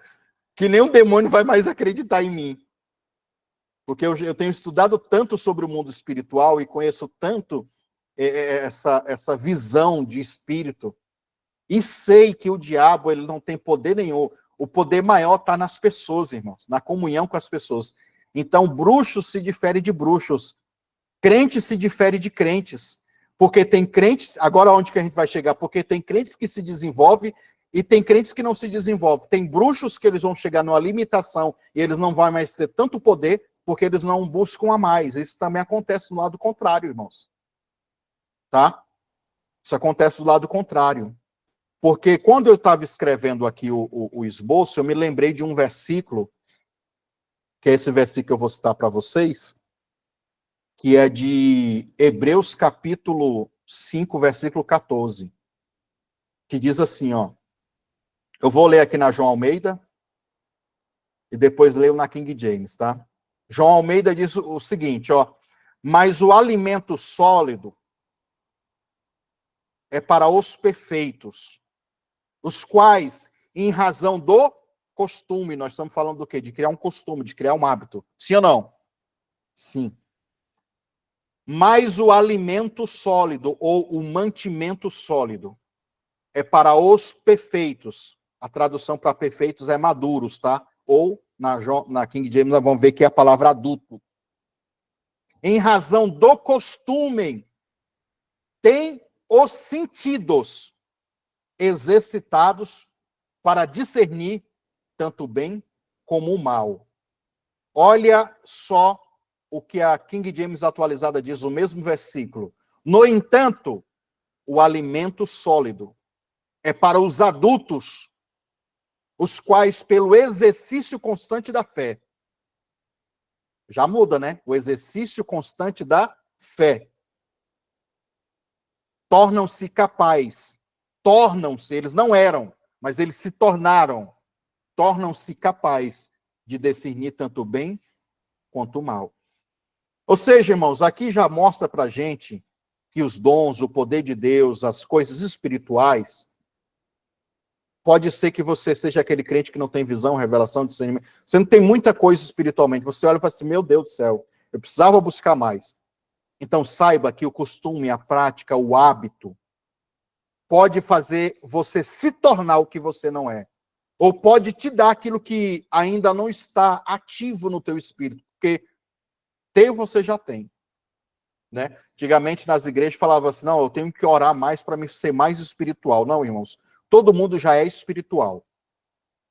que nem um demônio vai mais acreditar em mim. Porque eu tenho estudado tanto sobre o mundo espiritual e conheço tanto essa visão de espírito. E sei que o diabo ele não tem poder nenhum. O poder maior está nas pessoas, irmãos, na comunhão com as pessoas. Então, bruxos se difere de bruxos. Crente se difere de crentes. Porque tem crentes, agora onde que a gente vai chegar? Porque tem crentes que se desenvolvem e tem crentes que não se desenvolvem. Tem bruxos que eles vão chegar numa limitação e eles não vão mais ter tanto poder porque eles não buscam a mais. Isso também acontece no lado contrário, irmãos. Tá? Isso acontece do lado contrário. Porque quando eu estava escrevendo aqui o esboço, eu me lembrei de um versículo, que é esse versículo que eu vou citar para vocês, que é de Hebreus capítulo 5, versículo 14, que diz assim, ó, eu vou ler aqui na João Almeida, e depois leio na King James, tá? João Almeida diz o seguinte, ó, mas o alimento sólido é para os perfeitos, os quais, em razão do costume, nós estamos falando do quê? De criar um costume, de criar um hábito. Sim ou não? Sim. Mas o alimento sólido, ou o mantimento sólido, é para os perfeitos. A tradução para perfeitos é maduros, tá? Ou, na King James, nós vamos ver que é a palavra adulto. Em razão do costume, tem os sentidos exercitados para discernir tanto o bem como o mal. Olha só o que a King James atualizada diz, o mesmo versículo. No entanto, o alimento sólido é para os adultos, os quais, pelo exercício constante da fé, já muda, né? O exercício constante da fé, tornam-se capazes, eles não eram, mas eles se tornaram, tornam-se capazes de discernir tanto o bem quanto o mal. Ou seja, irmãos, aqui já mostra para a gente que os dons, o poder de Deus, as coisas espirituais, pode ser que você seja aquele crente que não tem visão, revelação, discernimento. Você não tem muita coisa espiritualmente. Você olha e fala assim, meu Deus do céu, eu precisava buscar mais. Então saiba que o costume, a prática, o hábito, pode fazer você se tornar o que você não é. Ou pode te dar aquilo que ainda não está ativo no teu espírito. Porque ter você já tem. Né? Antigamente nas igrejas falava assim, não, eu tenho que orar mais para me ser mais espiritual. Não, irmãos, todo mundo já é espiritual.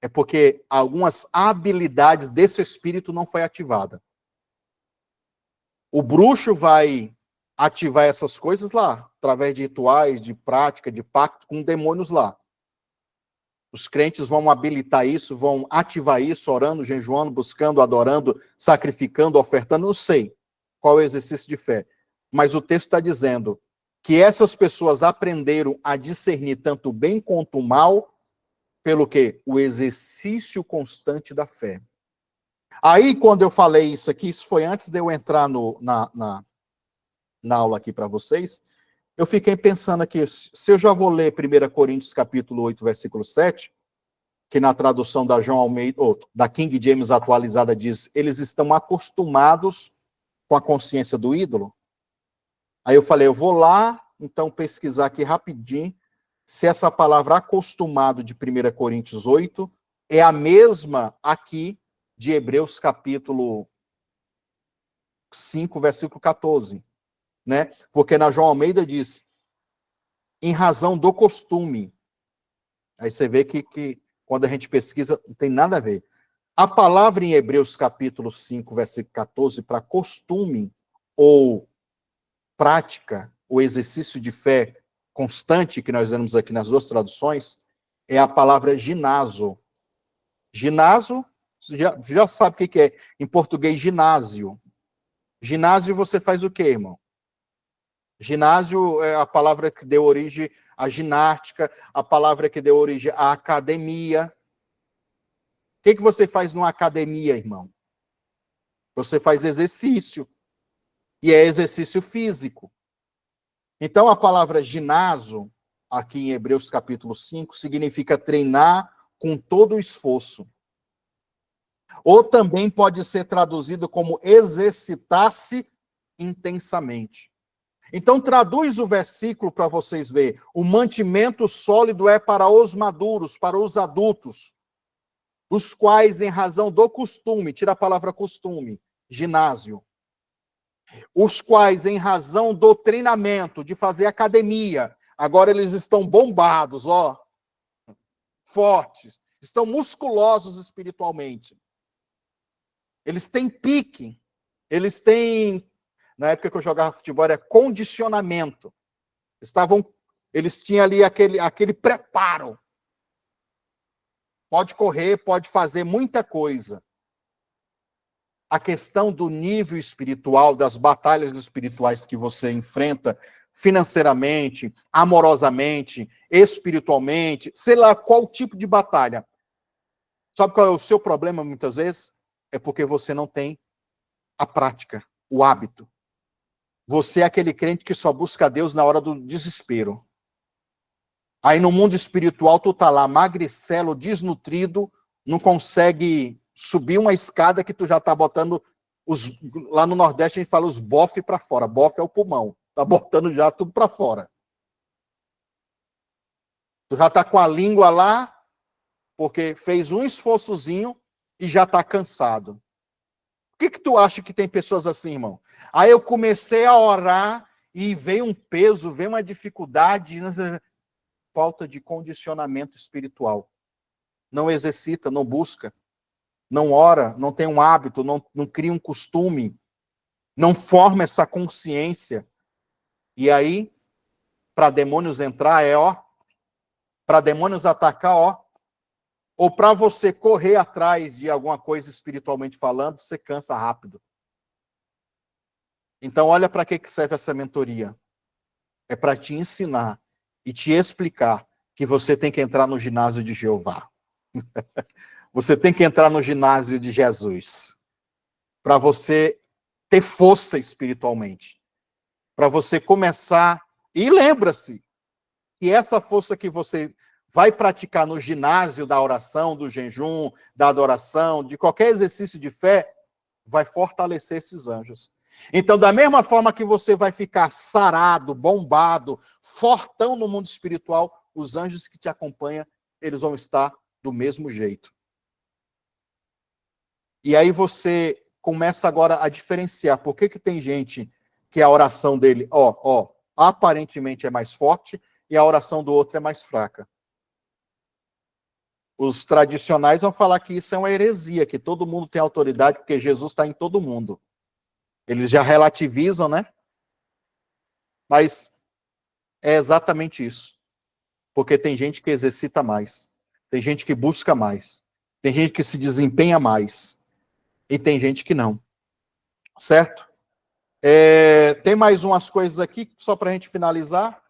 É porque algumas habilidades desse espírito não foi ativada. O bruxo vai ativar essas coisas lá, através de rituais, de prática, de pacto com demônios lá. Os crentes vão habilitar isso, vão ativar isso, orando, jejuando, buscando, adorando, sacrificando, ofertando, não sei qual é o exercício de fé. Mas o texto está dizendo que essas pessoas aprenderam a discernir tanto o bem quanto o mal, pelo quê? O exercício constante da fé. Aí, quando eu falei isso aqui, isso foi antes de eu entrar na aula aqui para vocês, eu fiquei pensando aqui, se eu já vou ler 1 Coríntios capítulo 8, versículo 7, que na tradução da João Almeida, ou da King James atualizada diz, eles estão acostumados com a consciência do ídolo. Aí eu falei, eu vou lá, então, pesquisar aqui rapidinho, se essa palavra acostumado de 1 Coríntios 8 é a mesma aqui de Hebreus capítulo 5, versículo 14. Né? Porque na João Almeida diz, em razão do costume. Aí você vê que quando a gente pesquisa, não tem nada a ver. A palavra em Hebreus capítulo 5, versículo 14, para costume ou prática, o exercício de fé, constante que nós vemos aqui nas duas traduções é a palavra ginásio. Ginásio, já sabe o que é em português ginásio. Ginásio você faz o quê, irmão? Ginásio é a palavra que deu origem à ginástica, a palavra que deu origem à academia. O que você faz numa academia, irmão? Você faz exercício. E é exercício físico. Então, a palavra ginásio, aqui em Hebreus capítulo 5, significa treinar com todo o esforço. Ou também pode ser traduzido como exercitar-se intensamente. Então, traduz o versículo para vocês verem. O mantimento sólido é para os maduros, para os adultos, os quais, em razão do costume, tira a palavra costume, ginásio, os quais, em razão do treinamento, de fazer academia, agora eles estão bombados, ó, fortes, estão musculosos espiritualmente. Eles têm pique, eles têm, na época que eu jogava futebol, era condicionamento. Eles tinham ali aquele preparo. Pode correr, pode fazer muita coisa. A questão do nível espiritual, das batalhas espirituais que você enfrenta financeiramente, amorosamente, espiritualmente, sei lá qual tipo de batalha. Sabe qual é o seu problema muitas vezes? É porque você não tem a prática, o hábito. Você é aquele crente que só busca Deus na hora do desespero. Aí no mundo espiritual tu tá lá magricelo, desnutrido, não consegue subir uma escada que tu já tá botando lá no Nordeste a gente fala os bofe para fora. Bofe é o pulmão. Tá botando já tudo para fora. Tu já tá com a língua lá porque fez um esforçozinho e já tá cansado. Por que tu acha que tem pessoas assim, irmão? Aí eu comecei a orar e veio um peso, veio uma dificuldade, falta de condicionamento espiritual. Não exercita, não busca, não ora, não tem um hábito, não cria um costume, não forma essa consciência. E aí, para demônios entrar, para demônios atacar, ou para você correr atrás de alguma coisa espiritualmente falando, você cansa rápido. Então, olha para que serve essa mentoria. É para te ensinar e te explicar que você tem que entrar no ginásio de Jeová. Você tem que entrar no ginásio de Jesus. Para você ter força espiritualmente. Para você começar... E lembra-se que essa força que você vai praticar no ginásio da oração, do jejum, da adoração, de qualquer exercício de fé, vai fortalecer esses anjos. Então, da mesma forma que você vai ficar sarado, bombado, fortão no mundo espiritual, os anjos que te acompanham, eles vão estar do mesmo jeito. E aí você começa agora a diferenciar. Por que tem gente que a oração dele, aparentemente é mais forte e a oração do outro é mais fraca? Os tradicionais vão falar que isso é uma heresia, que todo mundo tem autoridade porque Jesus está em todo mundo. Eles já relativizam, né? Mas é exatamente isso. Porque tem gente que exercita mais. Tem gente que busca mais. Tem gente que se desempenha mais. E tem gente que não. Certo? Tem mais umas coisas aqui, só para a gente finalizar.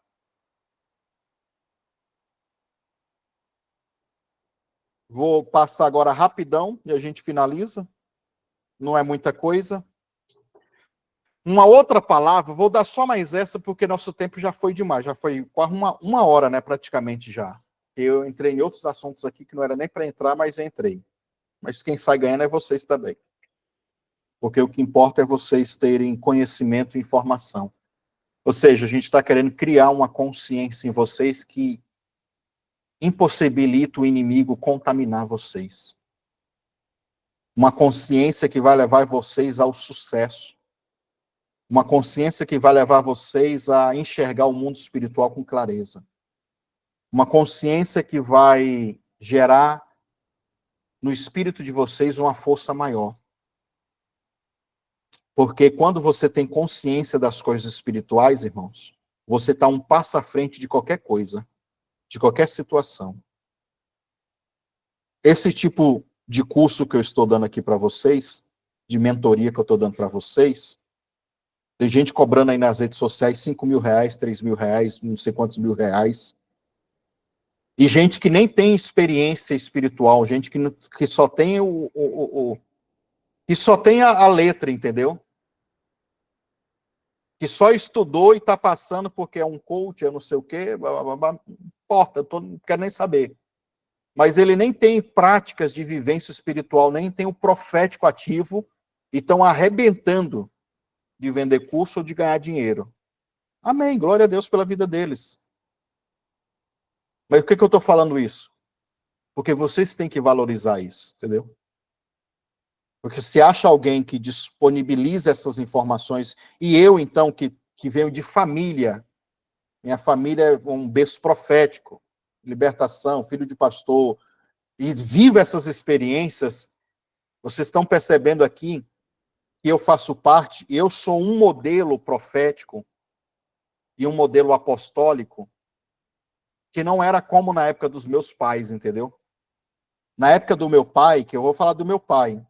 Vou passar agora rapidão e a gente finaliza. Não é muita coisa. Uma outra palavra, vou dar só mais essa, porque nosso tempo já foi demais, já foi quase uma hora, né, praticamente já. Eu entrei em outros assuntos aqui que não era nem para entrar, mas eu entrei. Mas quem sai ganhando é vocês também. Porque o que importa é vocês terem conhecimento e informação. Ou seja, a gente está querendo criar uma consciência em vocês que impossibilita o inimigo contaminar vocês. Uma consciência que vai levar vocês ao sucesso. Uma consciência que vai levar vocês a enxergar o mundo espiritual com clareza. Uma consciência que vai gerar no espírito de vocês uma força maior. Porque quando você tem consciência das coisas espirituais, irmãos, você está um passo à frente de qualquer coisa, de qualquer situação. Esse tipo de curso que eu estou dando aqui para vocês, de mentoria que eu estou dando para vocês, tem gente cobrando aí nas redes sociais 5 mil reais, 3 mil reais, não sei quantos mil reais. E gente que nem tem experiência espiritual, gente que só tem que só tem a letra, entendeu? Que só estudou e está passando porque é um coach, é não sei o quê, blá, blá, blá, não importa, não quero nem saber. Mas ele nem tem práticas de vivência espiritual, nem tem o profético ativo, e estão arrebentando de vender curso ou de ganhar dinheiro. Amém, glória a Deus pela vida deles. Mas por que eu estou falando isso? Porque vocês têm que valorizar isso, entendeu? Porque se acha alguém que disponibiliza essas informações, e eu, então, que venho de família, minha família é um berço profético, libertação, filho de pastor, e vivo essas experiências, vocês estão percebendo aqui que eu faço parte, eu sou um modelo profético e um modelo apostólico que não era como na época dos meus pais, entendeu? Na época do meu pai, que eu vou falar do meu pai,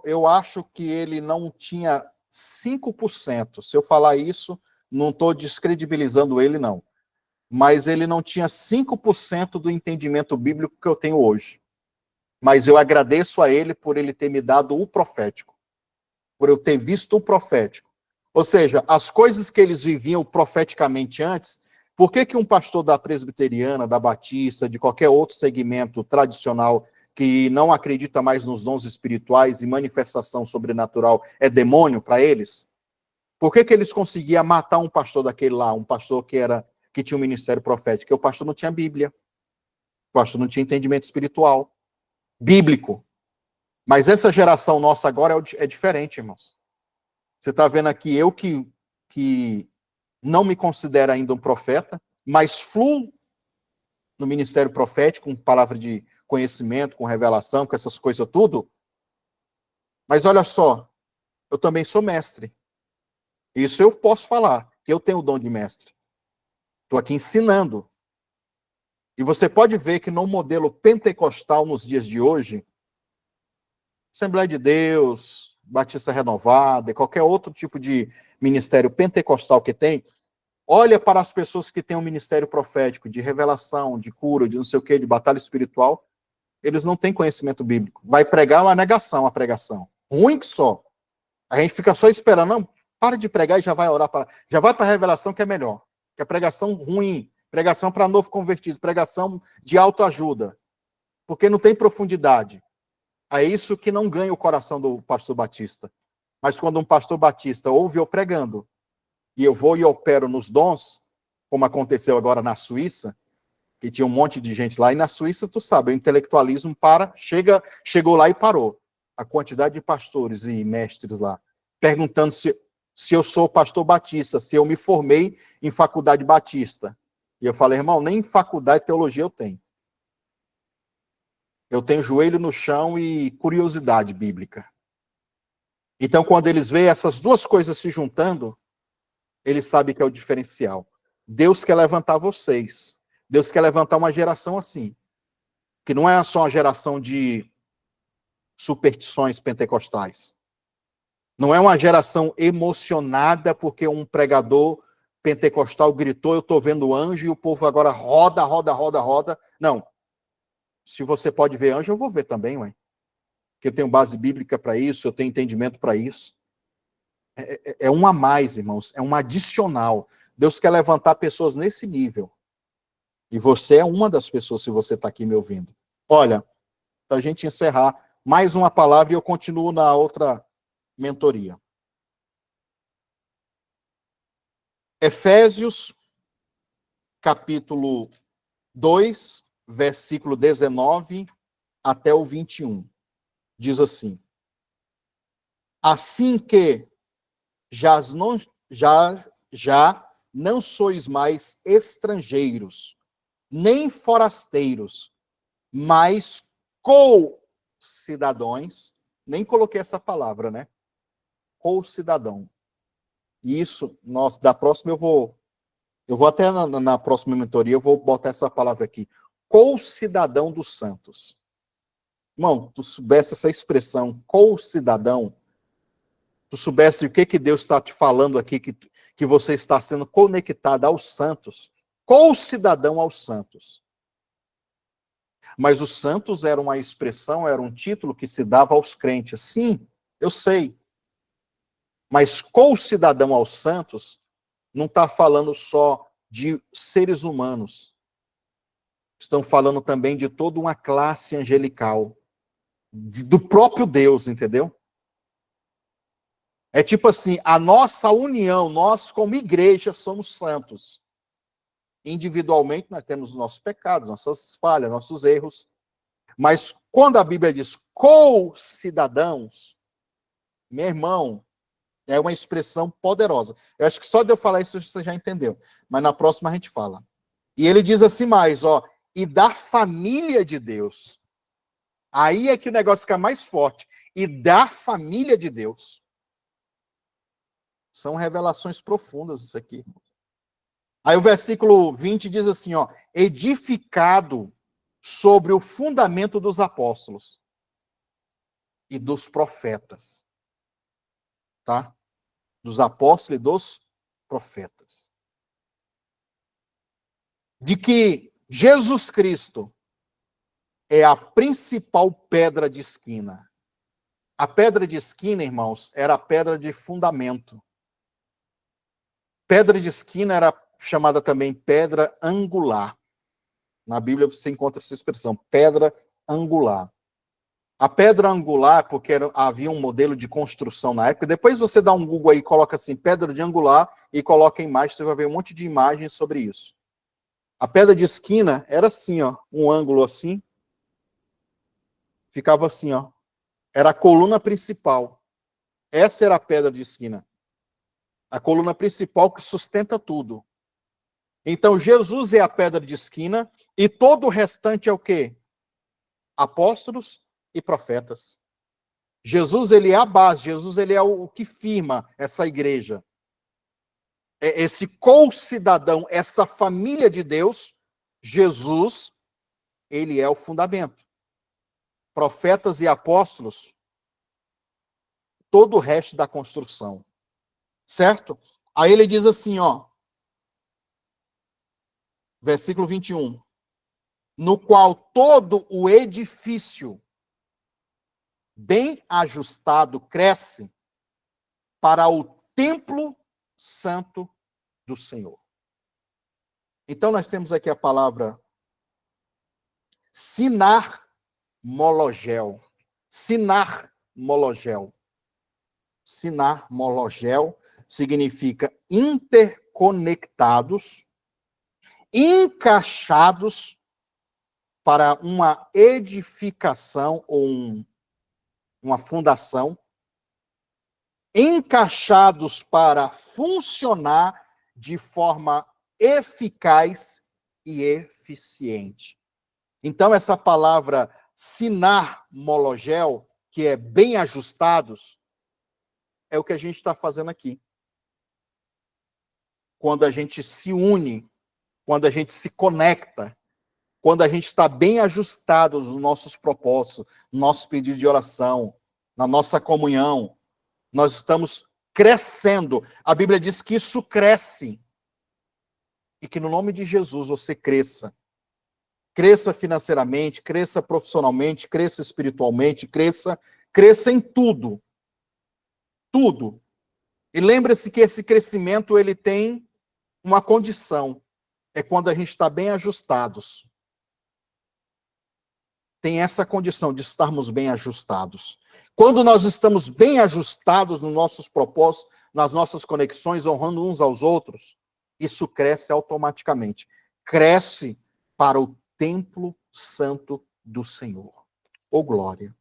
eu acho que ele não tinha 5%. Se eu falar isso, não estou descredibilizando ele, não. Mas ele não tinha 5% do entendimento bíblico que eu tenho hoje. Mas eu agradeço a ele por ele ter me dado o profético. Por eu ter visto o profético. Ou seja, as coisas que eles viviam profeticamente antes, por que um pastor da presbiteriana, da batista, de qualquer outro segmento tradicional que não acredita mais nos dons espirituais e manifestação sobrenatural é demônio para eles? Por que eles conseguiam matar um pastor daquele lá, um pastor que tinha um ministério profético? Porque o pastor não tinha Bíblia. O pastor não tinha entendimento espiritual, bíblico. Mas essa geração nossa agora é diferente, irmãos. Você está vendo aqui eu que não me considero ainda um profeta, mas fluo no ministério profético, com palavra de conhecimento, com revelação, com essas coisas tudo. Mas olha só, eu também sou mestre. Isso eu posso falar, que eu tenho o dom de mestre. Estou aqui ensinando. E você pode ver que no modelo pentecostal nos dias de hoje, Assembleia de Deus, Batista Renovada, e qualquer outro tipo de ministério pentecostal que tem, olha para as pessoas que têm um ministério profético, de revelação, de cura, de não sei o quê, de batalha espiritual, eles não têm conhecimento bíblico. Vai pregar uma negação, a pregação. Ruim que só. A gente fica só esperando, não, para de pregar e já vai orar, já vai para a revelação que é melhor. Que é pregação ruim, pregação para novo convertido, pregação de autoajuda. Porque não tem profundidade. É isso que não ganha o coração do pastor batista. Mas quando um pastor batista ouve eu pregando, e eu vou e opero nos dons, como aconteceu agora na Suíça, que tinha um monte de gente lá, e na Suíça, tu sabe, o intelectualismo chegou lá e parou. A quantidade de pastores e mestres lá, perguntando se eu sou pastor batista, se eu me formei em faculdade batista. E eu falei, irmão, nem faculdade de teologia eu tenho. Eu tenho joelho no chão e curiosidade bíblica. Então, quando eles veem essas duas coisas se juntando, eles sabem que é o diferencial. Deus quer levantar vocês. Deus quer levantar uma geração assim. Que não é só uma geração de superstições pentecostais. Não é uma geração emocionada porque um pregador pentecostal gritou, eu estou vendo anjo, e o povo agora roda, roda, roda, roda. Não. Se você pode ver anjo, eu vou ver também, ué. Porque eu tenho base bíblica para isso, eu tenho entendimento para isso. É um a mais, irmãos, é um adicional. Deus quer levantar pessoas nesse nível. E você é uma das pessoas, se você está aqui me ouvindo. Olha, para a gente encerrar, mais uma palavra e eu continuo na outra mentoria. Efésios, capítulo 2, versículo 19 até o 21. Diz assim: assim que já não sois mais estrangeiros, nem forasteiros, mas co-cidadãos, nem coloquei essa palavra, né? Co-cidadão. E isso, da próxima eu vou Eu vou até na próxima mentoria, eu vou botar essa palavra aqui. Co-cidadão dos santos. Irmão, tu soubesse essa expressão, co-cidadão, tu soubesse o que Deus está te falando aqui, que você está sendo conectado aos santos, co-cidadão aos santos. Mas os santos era uma expressão, era um título que se dava aos crentes. Sim, eu sei. Mas co-cidadão aos santos não está falando só de seres humanos. Estão falando também de toda uma classe angelical. Do próprio Deus, entendeu? É tipo assim, a nossa união, nós como igreja somos santos. Individualmente nós temos nossos pecados, nossas falhas, nossos erros. Mas quando a Bíblia diz co-cidadãos, meu irmão, é uma expressão poderosa. Eu acho que só de eu falar isso você já entendeu. Mas na próxima a gente fala. E ele diz assim mais, ó, e da família de Deus. Aí é que o negócio fica mais forte. E da família de Deus. São revelações profundas isso aqui. Aí o versículo 20 diz assim, ó, edificado sobre o fundamento dos apóstolos e dos profetas. Tá? Dos apóstolos e dos profetas. De que Jesus Cristo é a principal pedra de esquina. A pedra de esquina, irmãos, era a pedra de fundamento. Pedra de esquina era chamada também pedra angular. Na Bíblia você encontra essa expressão, pedra angular. A pedra angular, porque havia um modelo de construção na época. Depois você dá um Google aí, coloca assim, pedra de angular, e coloca a imagem, você vai ver um monte de imagens sobre isso. A pedra de esquina era assim, ó, um ângulo assim. Ficava assim, ó. Era a coluna principal. Essa era a pedra de esquina. A coluna principal que sustenta tudo. Então, Jesus é a pedra de esquina e todo o restante é o quê? Apóstolos e profetas. Jesus, ele é a base. Jesus, ele é o que firma essa igreja. Esse co-cidadão, essa família de Deus, Jesus, ele é o fundamento. Profetas e apóstolos, todo o resto da construção. Certo? Aí ele diz assim, ó, versículo 21, no qual todo o edifício bem ajustado cresce para o templo santo do Senhor. Então nós temos aqui a palavra sinar mologel. Sinar mologel. Sinar mologel significa interconectados, encaixados para uma edificação ou uma fundação, encaixados para funcionar de forma eficaz e eficiente. Então, essa palavra sinar mologel, que é bem ajustados, é o que a gente está fazendo aqui. Quando a gente se une, quando a gente se conecta, quando a gente está bem ajustado nos nossos propósitos, no nosso pedido de oração, na nossa comunhão, nós estamos crescendo. A Bíblia diz que isso cresce. E que no nome de Jesus você cresça. Cresça financeiramente, cresça profissionalmente, cresça espiritualmente, cresça em tudo. Tudo. E lembre-se que esse crescimento, ele tem uma condição. É quando a gente está bem ajustados. Tem essa condição de estarmos bem ajustados. Quando nós estamos bem ajustados nos nossos propósitos, nas nossas conexões, honrando uns aos outros, isso cresce automaticamente. Cresce para o templo santo do Senhor. Ô glória.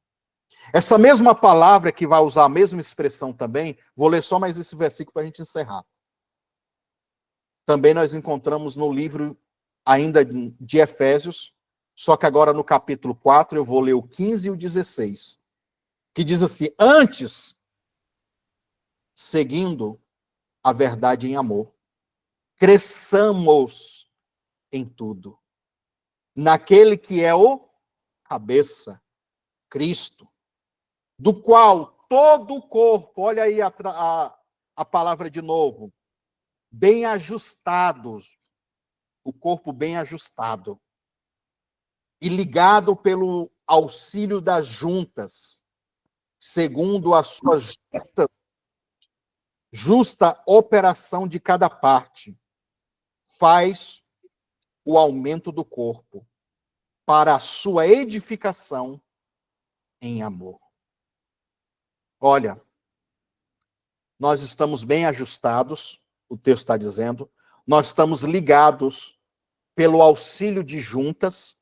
Essa mesma palavra que vai usar a mesma expressão também, vou ler só mais esse versículo para a gente encerrar. Também nós encontramos no livro ainda de Efésios, só que agora no capítulo 4, eu vou ler o 15 e o 16, que diz assim, antes, seguindo a verdade em amor, cresçamos em tudo, naquele que é o cabeça, Cristo, do qual todo o corpo, olha aí a palavra de novo, bem ajustados, o corpo bem ajustado, e ligado pelo auxílio das juntas, segundo a sua justa operação de cada parte, faz o aumento do corpo para a sua edificação em amor. Olha, nós estamos bem ajustados, o texto está dizendo, nós estamos ligados pelo auxílio de juntas,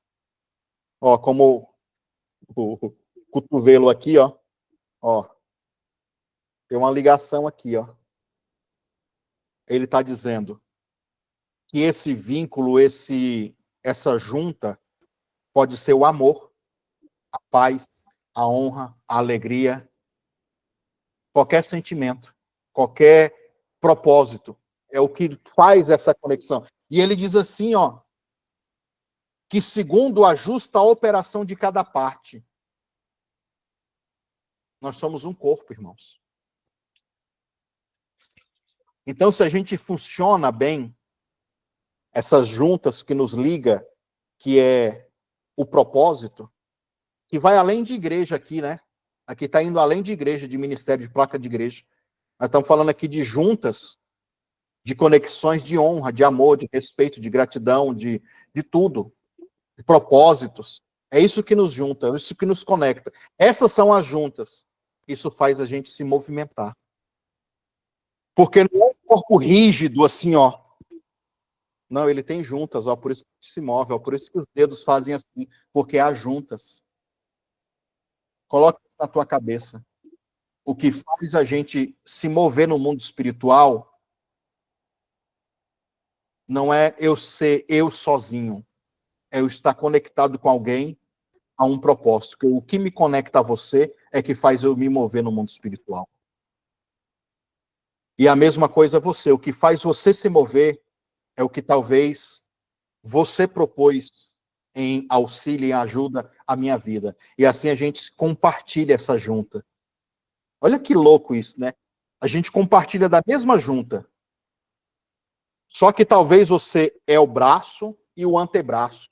ó, como o cotovelo aqui, ó, tem uma ligação aqui, ó. Ele está dizendo que esse vínculo, essa junta, pode ser o amor, a paz, a honra, a alegria, qualquer sentimento, qualquer propósito. É o que faz essa conexão. E ele diz assim, ó, que segundo a justa operação de cada parte, nós somos um corpo, irmãos. Então, se a gente funciona bem, essas juntas que nos liga, que é o propósito, que vai além de igreja aqui, né? Aqui está indo além de igreja, de ministério, de placa de igreja. Nós estamos falando aqui de juntas, de conexões de honra, de amor, de respeito, de gratidão, de tudo, de propósitos. É isso que nos junta, é isso que nos conecta. Essas são as juntas. Isso faz a gente se movimentar. Porque não é um corpo rígido, assim, ó. Não, ele tem juntas, ó, por isso que se move, ó, por isso que os dedos fazem assim, porque há juntas. Coloca isso na tua cabeça. O que faz a gente se mover no mundo espiritual não é eu ser eu sozinho, é eu estar conectado com alguém a um propósito. Porque o que me conecta a você é que faz eu me mover no mundo espiritual. E a mesma coisa você, o que faz você se mover é o que talvez você propôs em auxílio e ajuda à minha vida. E assim a gente compartilha essa junta. Olha que louco isso, né? A gente compartilha da mesma junta. Só que talvez você é o braço e o antebraço.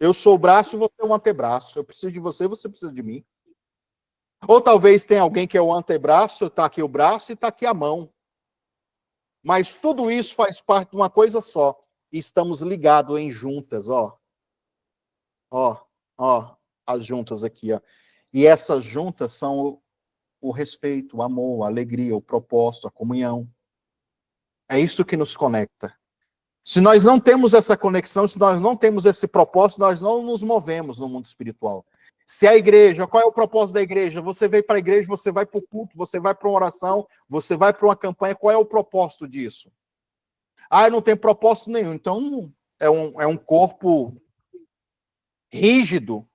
Eu sou o braço e você é o antebraço. Eu preciso de você, você precisa de mim. Ou talvez tenha alguém que é o antebraço, está aqui o braço e está aqui a mão. Mas tudo isso faz parte de uma coisa só. E estamos ligados em juntas, ó. Ó, as juntas aqui, ó. E essas juntas são o respeito, o amor, a alegria, o propósito, a comunhão. É isso que nos conecta. Se nós não temos essa conexão, se nós não temos esse propósito, nós não nos movemos no mundo espiritual. Se a igreja, qual é o propósito da igreja? Você veio para a igreja, você vai para o culto, você vai para uma oração, você vai para uma campanha, qual é o propósito disso? Ah, não tem propósito nenhum. Então, é um corpo rígido,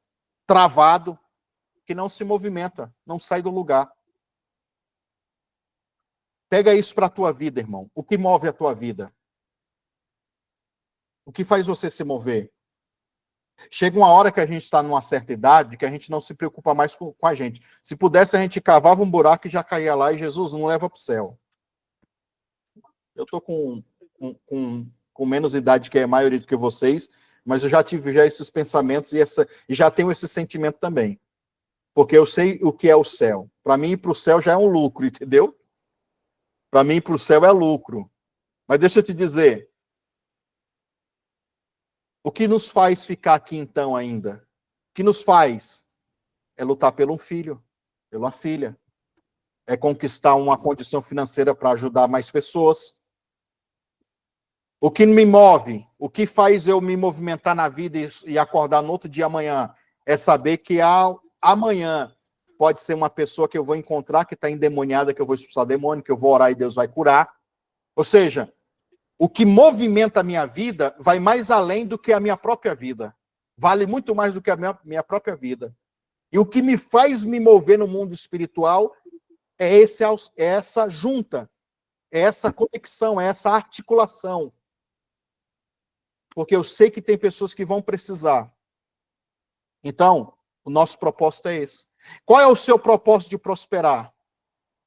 travado, que não se movimenta, não sai do lugar. Pega isso para a tua vida, irmão. O que move a tua vida? O que faz você se mover? Chega uma hora que a gente está numa certa idade que a gente não se preocupa mais com a gente. Se pudesse, a gente cavava um buraco e já caía lá e Jesus não leva para o céu. Eu estou com menos idade que a maioria do que vocês, mas eu já tive esses pensamentos e já tenho esse sentimento também. Porque eu sei o que é o céu. Para mim, ir para o céu já é um lucro, entendeu? Para mim, ir para o céu é lucro. Mas deixa eu te dizer, o que nos faz ficar aqui então ainda? O que nos faz é lutar pelo filho, pela filha. É conquistar uma condição financeira para ajudar mais pessoas. O que me move, o que faz eu me movimentar na vida e acordar no outro dia amanhã, é saber que amanhã pode ser uma pessoa que eu vou encontrar que está endemoniada, que eu vou expulsar demônio, que eu vou orar e Deus vai curar. Ou seja, o que movimenta a minha vida vai mais além do que a minha própria vida. Vale muito mais do que a minha própria vida. E o que me faz me mover no mundo espiritual é essa junta, é essa conexão, é essa articulação porque eu sei que tem pessoas que vão precisar. Então, o nosso propósito é esse. Qual é o seu propósito de prosperar?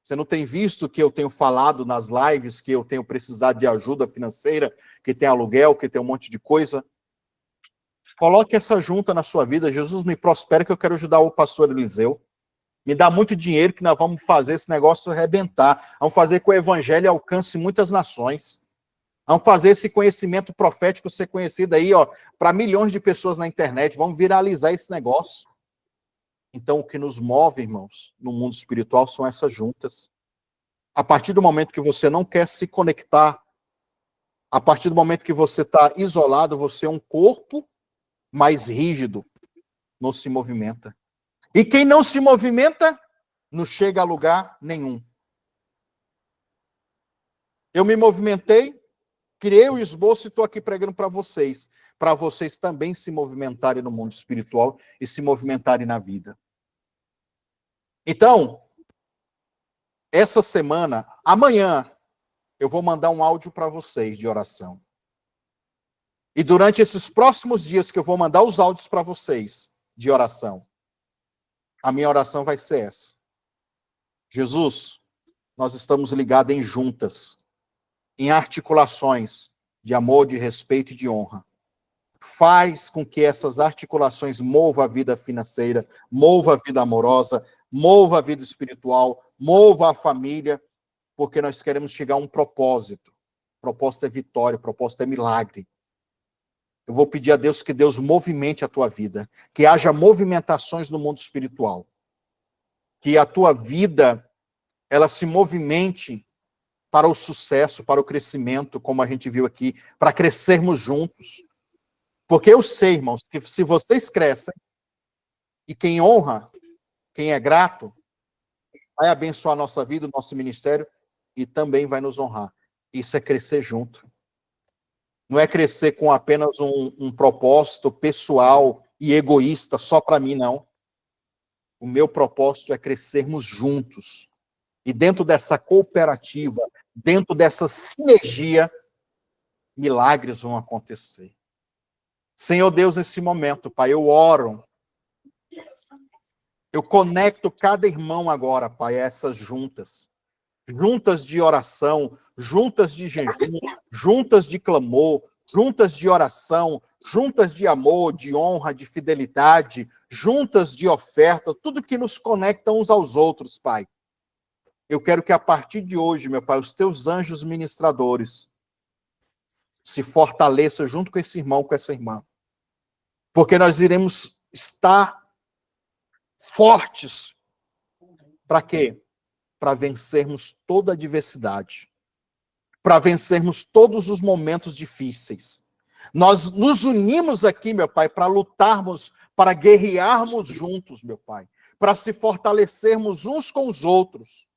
Você não tem visto que eu tenho falado nas lives que eu tenho precisado de ajuda financeira, que tem aluguel, que tem um monte de coisa? Coloque essa junta na sua vida. Jesus, me prospera que eu quero ajudar o pastor Eliseu. Me dá muito dinheiro que nós vamos fazer esse negócio arrebentar. Vamos fazer que o evangelho alcance muitas nações. Vamos fazer esse conhecimento profético ser conhecido aí, ó, para milhões de pessoas na internet. Vamos viralizar esse negócio. Então, o que nos move, irmãos, no mundo espiritual são essas juntas. A partir do momento que você não quer se conectar, a partir do momento que você está isolado, você é um corpo mais rígido, não se movimenta. E quem não se movimenta, não chega a lugar nenhum. Eu me movimentei, criei o esboço e estou aqui pregando para vocês também se movimentarem no mundo espiritual e se movimentarem na vida. Então, essa semana, amanhã, eu vou mandar um áudio para vocês de oração. E durante esses próximos dias que eu vou mandar os áudios para vocês de oração, a minha oração vai ser essa. Jesus, nós estamos ligados em juntas, em articulações de amor, de respeito e de honra. Faz com que essas articulações movam a vida financeira, movam a vida amorosa, movam a vida espiritual, movam a família, porque nós queremos chegar a um propósito. O propósito é vitória, o propósito é milagre. Eu vou pedir a Deus que Deus movimente a tua vida, que haja movimentações no mundo espiritual, que a tua vida, ela se movimente para o sucesso, para o crescimento, como a gente viu aqui, para crescermos juntos. Porque eu sei, irmãos, que se vocês crescem, e quem honra, quem é grato, vai abençoar a nossa vida, o nosso ministério, e também vai nos honrar. Isso é crescer junto. Não é crescer com apenas um propósito pessoal e egoísta, só para mim, não. O meu propósito é crescermos juntos. E dentro dessa cooperativa, dentro dessa sinergia, milagres vão acontecer. Senhor Deus, nesse momento, Pai, eu oro. Eu conecto cada irmão agora, Pai, a essas juntas. Juntas de oração, juntas de jejum, juntas de clamor, juntas de oração, juntas de amor, de honra, de fidelidade, juntas de oferta, tudo que nos conecta uns aos outros, Pai. Eu quero que a partir de hoje, meu Pai, os teus anjos ministradores se fortaleçam junto com esse irmão, com essa irmã. Porque nós iremos estar fortes. Para quê? Para vencermos toda a adversidade. Para vencermos todos os momentos difíceis. Nós nos unimos aqui, meu Pai, para lutarmos, para guerrearmos juntos, meu Pai. Para se fortalecermos uns com os outros.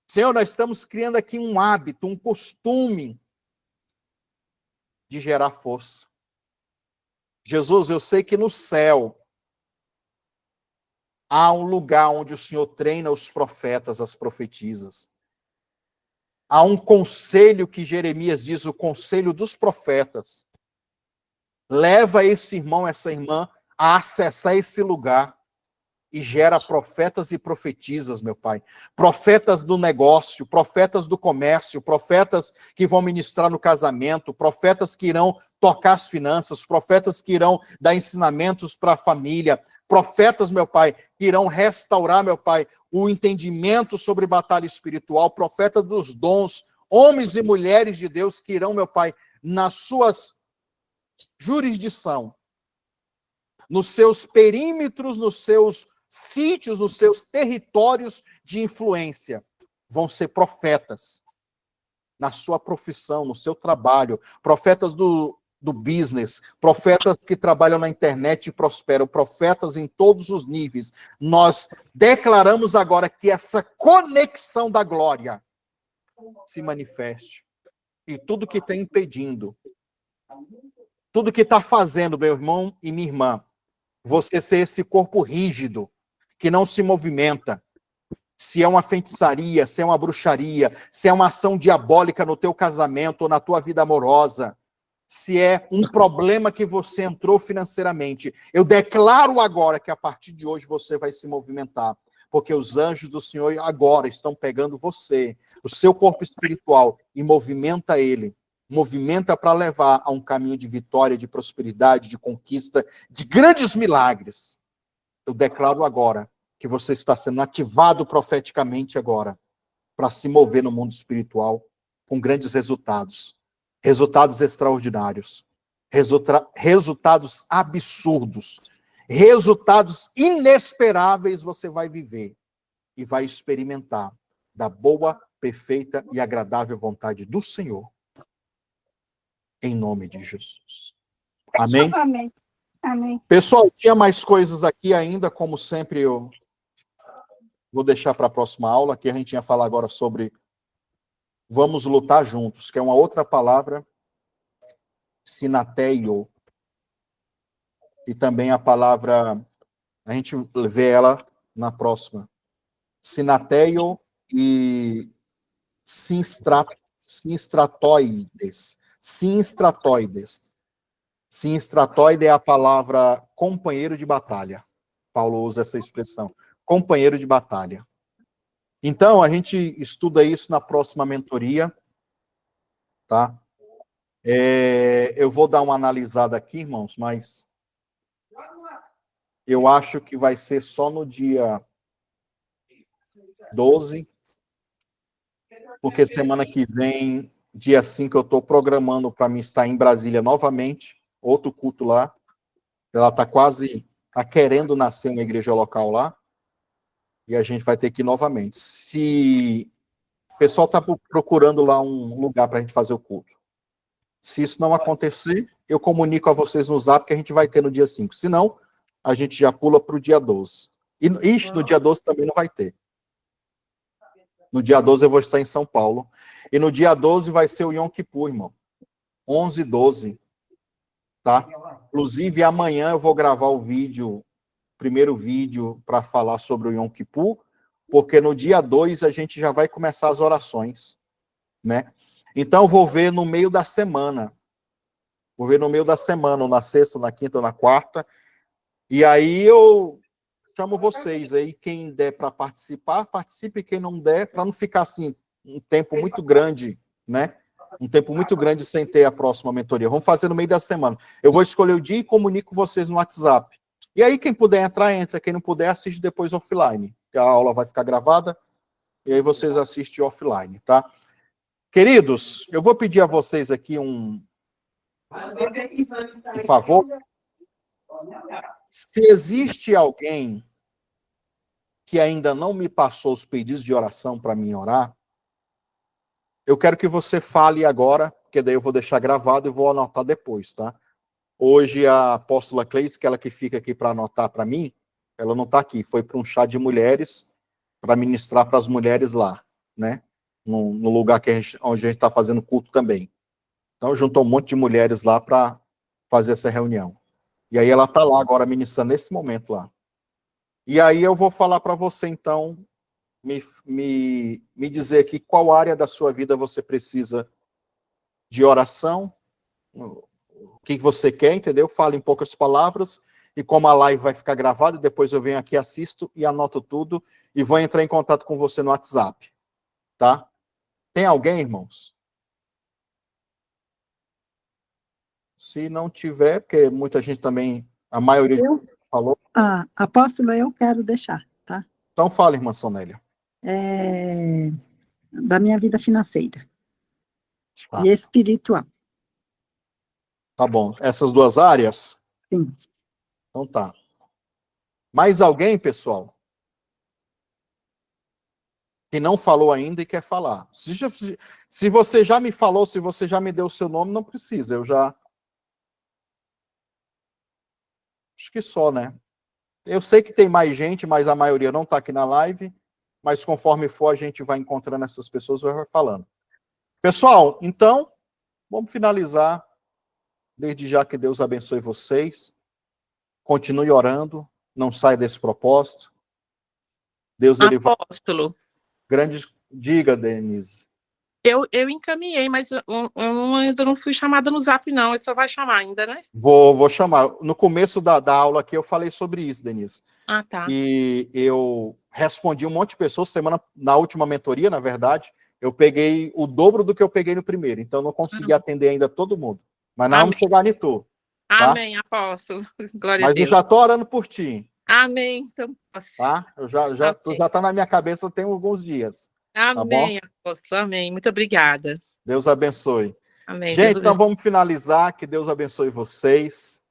Senhor, nós estamos criando aqui um hábito, um costume de gerar força. Jesus, eu sei que no céu há um lugar onde o Senhor treina os profetas, as profetisas. Há um conselho que Jeremias diz, o conselho dos profetas. Leva esse irmão, essa irmã, a acessar esse lugar e gera profetas e profetisas, meu Pai. Profetas do negócio, profetas do comércio, profetas que vão ministrar no casamento, profetas que irão tocar as finanças, profetas que irão dar ensinamentos para a família, profetas, meu Pai, que irão restaurar, meu Pai, o entendimento sobre batalha espiritual, profetas dos dons, homens e mulheres de Deus que irão, meu Pai, nas suas jurisdição, nos seus perímetros, nos seus sítios, nos seus territórios de influência, vão ser profetas na sua profissão, no seu trabalho, profetas do business, profetas que trabalham na internet e prosperam, profetas em todos os níveis. Nós declaramos agora que essa conexão da glória se manifeste. E tudo que está impedindo, tudo que está fazendo, meu irmão e minha irmã, você ser esse corpo rígido, que não se movimenta, se é uma feitiçaria, se é uma bruxaria, se é uma ação diabólica no teu casamento ou na tua vida amorosa, se é um problema que você entrou financeiramente, eu declaro agora que a partir de hoje você vai se movimentar, porque os anjos do Senhor agora estão pegando você, o seu corpo espiritual, e movimenta ele. Movimenta para levar a um caminho de vitória, de prosperidade, de conquista, de grandes milagres. Eu declaro agora que você está sendo ativado profeticamente agora para se mover no mundo espiritual com grandes resultados. Resultados extraordinários. Resultados absurdos. Resultados inesperáveis você vai viver e vai experimentar da boa, perfeita e agradável vontade do Senhor. Em nome de Jesus. Amém? Amém. Amém. Pessoal, tinha mais coisas aqui ainda, como sempre eu vou deixar para a próxima aula, que a gente ia falar agora sobre vamos lutar juntos, que é uma outra palavra, sinateio, e também a palavra, a gente vê ela na próxima, sinateio e sinstratoides. Sinstratoide é a palavra companheiro de batalha. Paulo usa essa expressão, companheiro de batalha. Então, a gente estuda isso na próxima mentoria, tá? Eu vou dar uma analisada aqui, irmãos, mas eu acho que vai ser só no dia 12, porque semana que vem, dia 5, eu estou programando para mim estar em Brasília novamente, outro culto lá. Ela está querendo nascer uma igreja local lá, e a gente vai ter que ir novamente. Se o pessoal está procurando lá um lugar para a gente fazer o culto. Se isso não acontecer, eu comunico a vocês no Zap que a gente vai ter no dia 5. Se não, a gente já pula para o dia 12. E no dia 12 também não vai ter. No dia 12 eu vou estar em São Paulo. E no dia 12 vai ser o Yom Kippur, irmão. 11 e 12. Tá? Inclusive, amanhã eu vou gravar o primeiro vídeo para falar sobre o Yom Kippur, porque no dia 2 a gente já vai começar as orações, né? Então, eu vou ver no meio da semana. Vou ver no meio da semana, ou na sexta, ou na quinta, ou na quarta. E aí eu chamo vocês aí, quem der para participar, participe, quem não der, para não ficar assim, um tempo muito grande, né? Um tempo muito grande sem ter a próxima mentoria. Vamos fazer no meio da semana. Eu vou escolher o dia e comunico vocês no WhatsApp. E aí, quem puder entrar, entra. Quem não puder, assiste depois offline. A aula vai ficar gravada, e aí vocês assistem offline, tá? Queridos, eu vou pedir a vocês aqui um favor. Se existe alguém que ainda não me passou os pedidos de oração para mim orar, eu quero que você fale agora, porque daí eu vou deixar gravado e vou anotar depois, tá? Hoje a apóstola Cleice, que ela que fica aqui para anotar para mim, ela não está aqui, foi para um chá de mulheres, para ministrar para as mulheres lá, né? No lugar onde a gente está fazendo culto também. Então juntou um monte de mulheres lá para fazer essa reunião. E aí ela está lá agora ministrando nesse momento lá. E aí eu vou falar para você, então, me dizer aqui qual área da sua vida você precisa de oração, o que você quer, entendeu? Fala em poucas palavras, e como a live vai ficar gravada, depois eu venho aqui, assisto e anoto tudo, e vou entrar em contato com você no WhatsApp, tá? Tem alguém, irmãos? Se não tiver, porque muita gente também, a maioria falou. Apóstolo, eu quero deixar, tá? Então fala, irmã Sonélia. Da minha vida financeira Tá. e espiritual. Tá bom. Essas duas áreas? Sim. Então tá. Mais alguém, pessoal? Que não falou ainda e quer falar. Se você já me falou, se você já me deu o seu nome, não precisa. Eu já... Acho que só, né? Eu sei que tem mais gente, mas a maioria não está aqui na live. Mas conforme for, a gente vai encontrando essas pessoas e vai falando. Pessoal, então, vamos finalizar. Desde já que Deus abençoe vocês. Continue orando. Não saia desse propósito. Deus, ele vai... Apóstolo, Diga, Denise. Eu encaminhei, mas eu ainda não fui chamada no Zap, não. Eu só vai chamar ainda, né? Vou chamar. No começo da aula aqui eu falei sobre isso, Denise. Ah, tá. E eu respondi um monte de pessoas, na última mentoria, na verdade, eu peguei o dobro do que eu peguei no primeiro, então eu não consegui atender ainda todo mundo. Mas nós vamos chegar em tu, tá? Amém, apóstolo. Glória a Mas eu Deus. já tô orando por ti, Amém. Então, tá? Tu já tá na minha cabeça tem alguns dias, tá bom? amém, apóstolo. Amém. Muito obrigada. Deus abençoe. Amém. Deus Gente, então abençoe. vamos finalizar, que Deus abençoe vocês,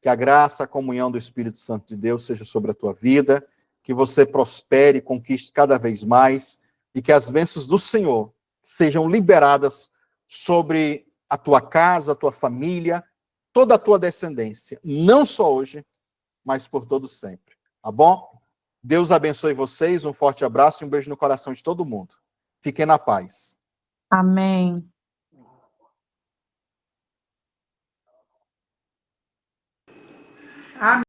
que a graça, a comunhão do Espírito Santo de Deus seja sobre a tua vida, que você prospere, conquiste cada vez mais, e que as bênçãos do Senhor sejam liberadas sobre a tua casa, a tua família, toda a tua descendência, não só hoje, mas por todo sempre. Tá bom? Deus abençoe vocês, um forte abraço e um beijo no coração de todo mundo. Fiquem na paz. Amém.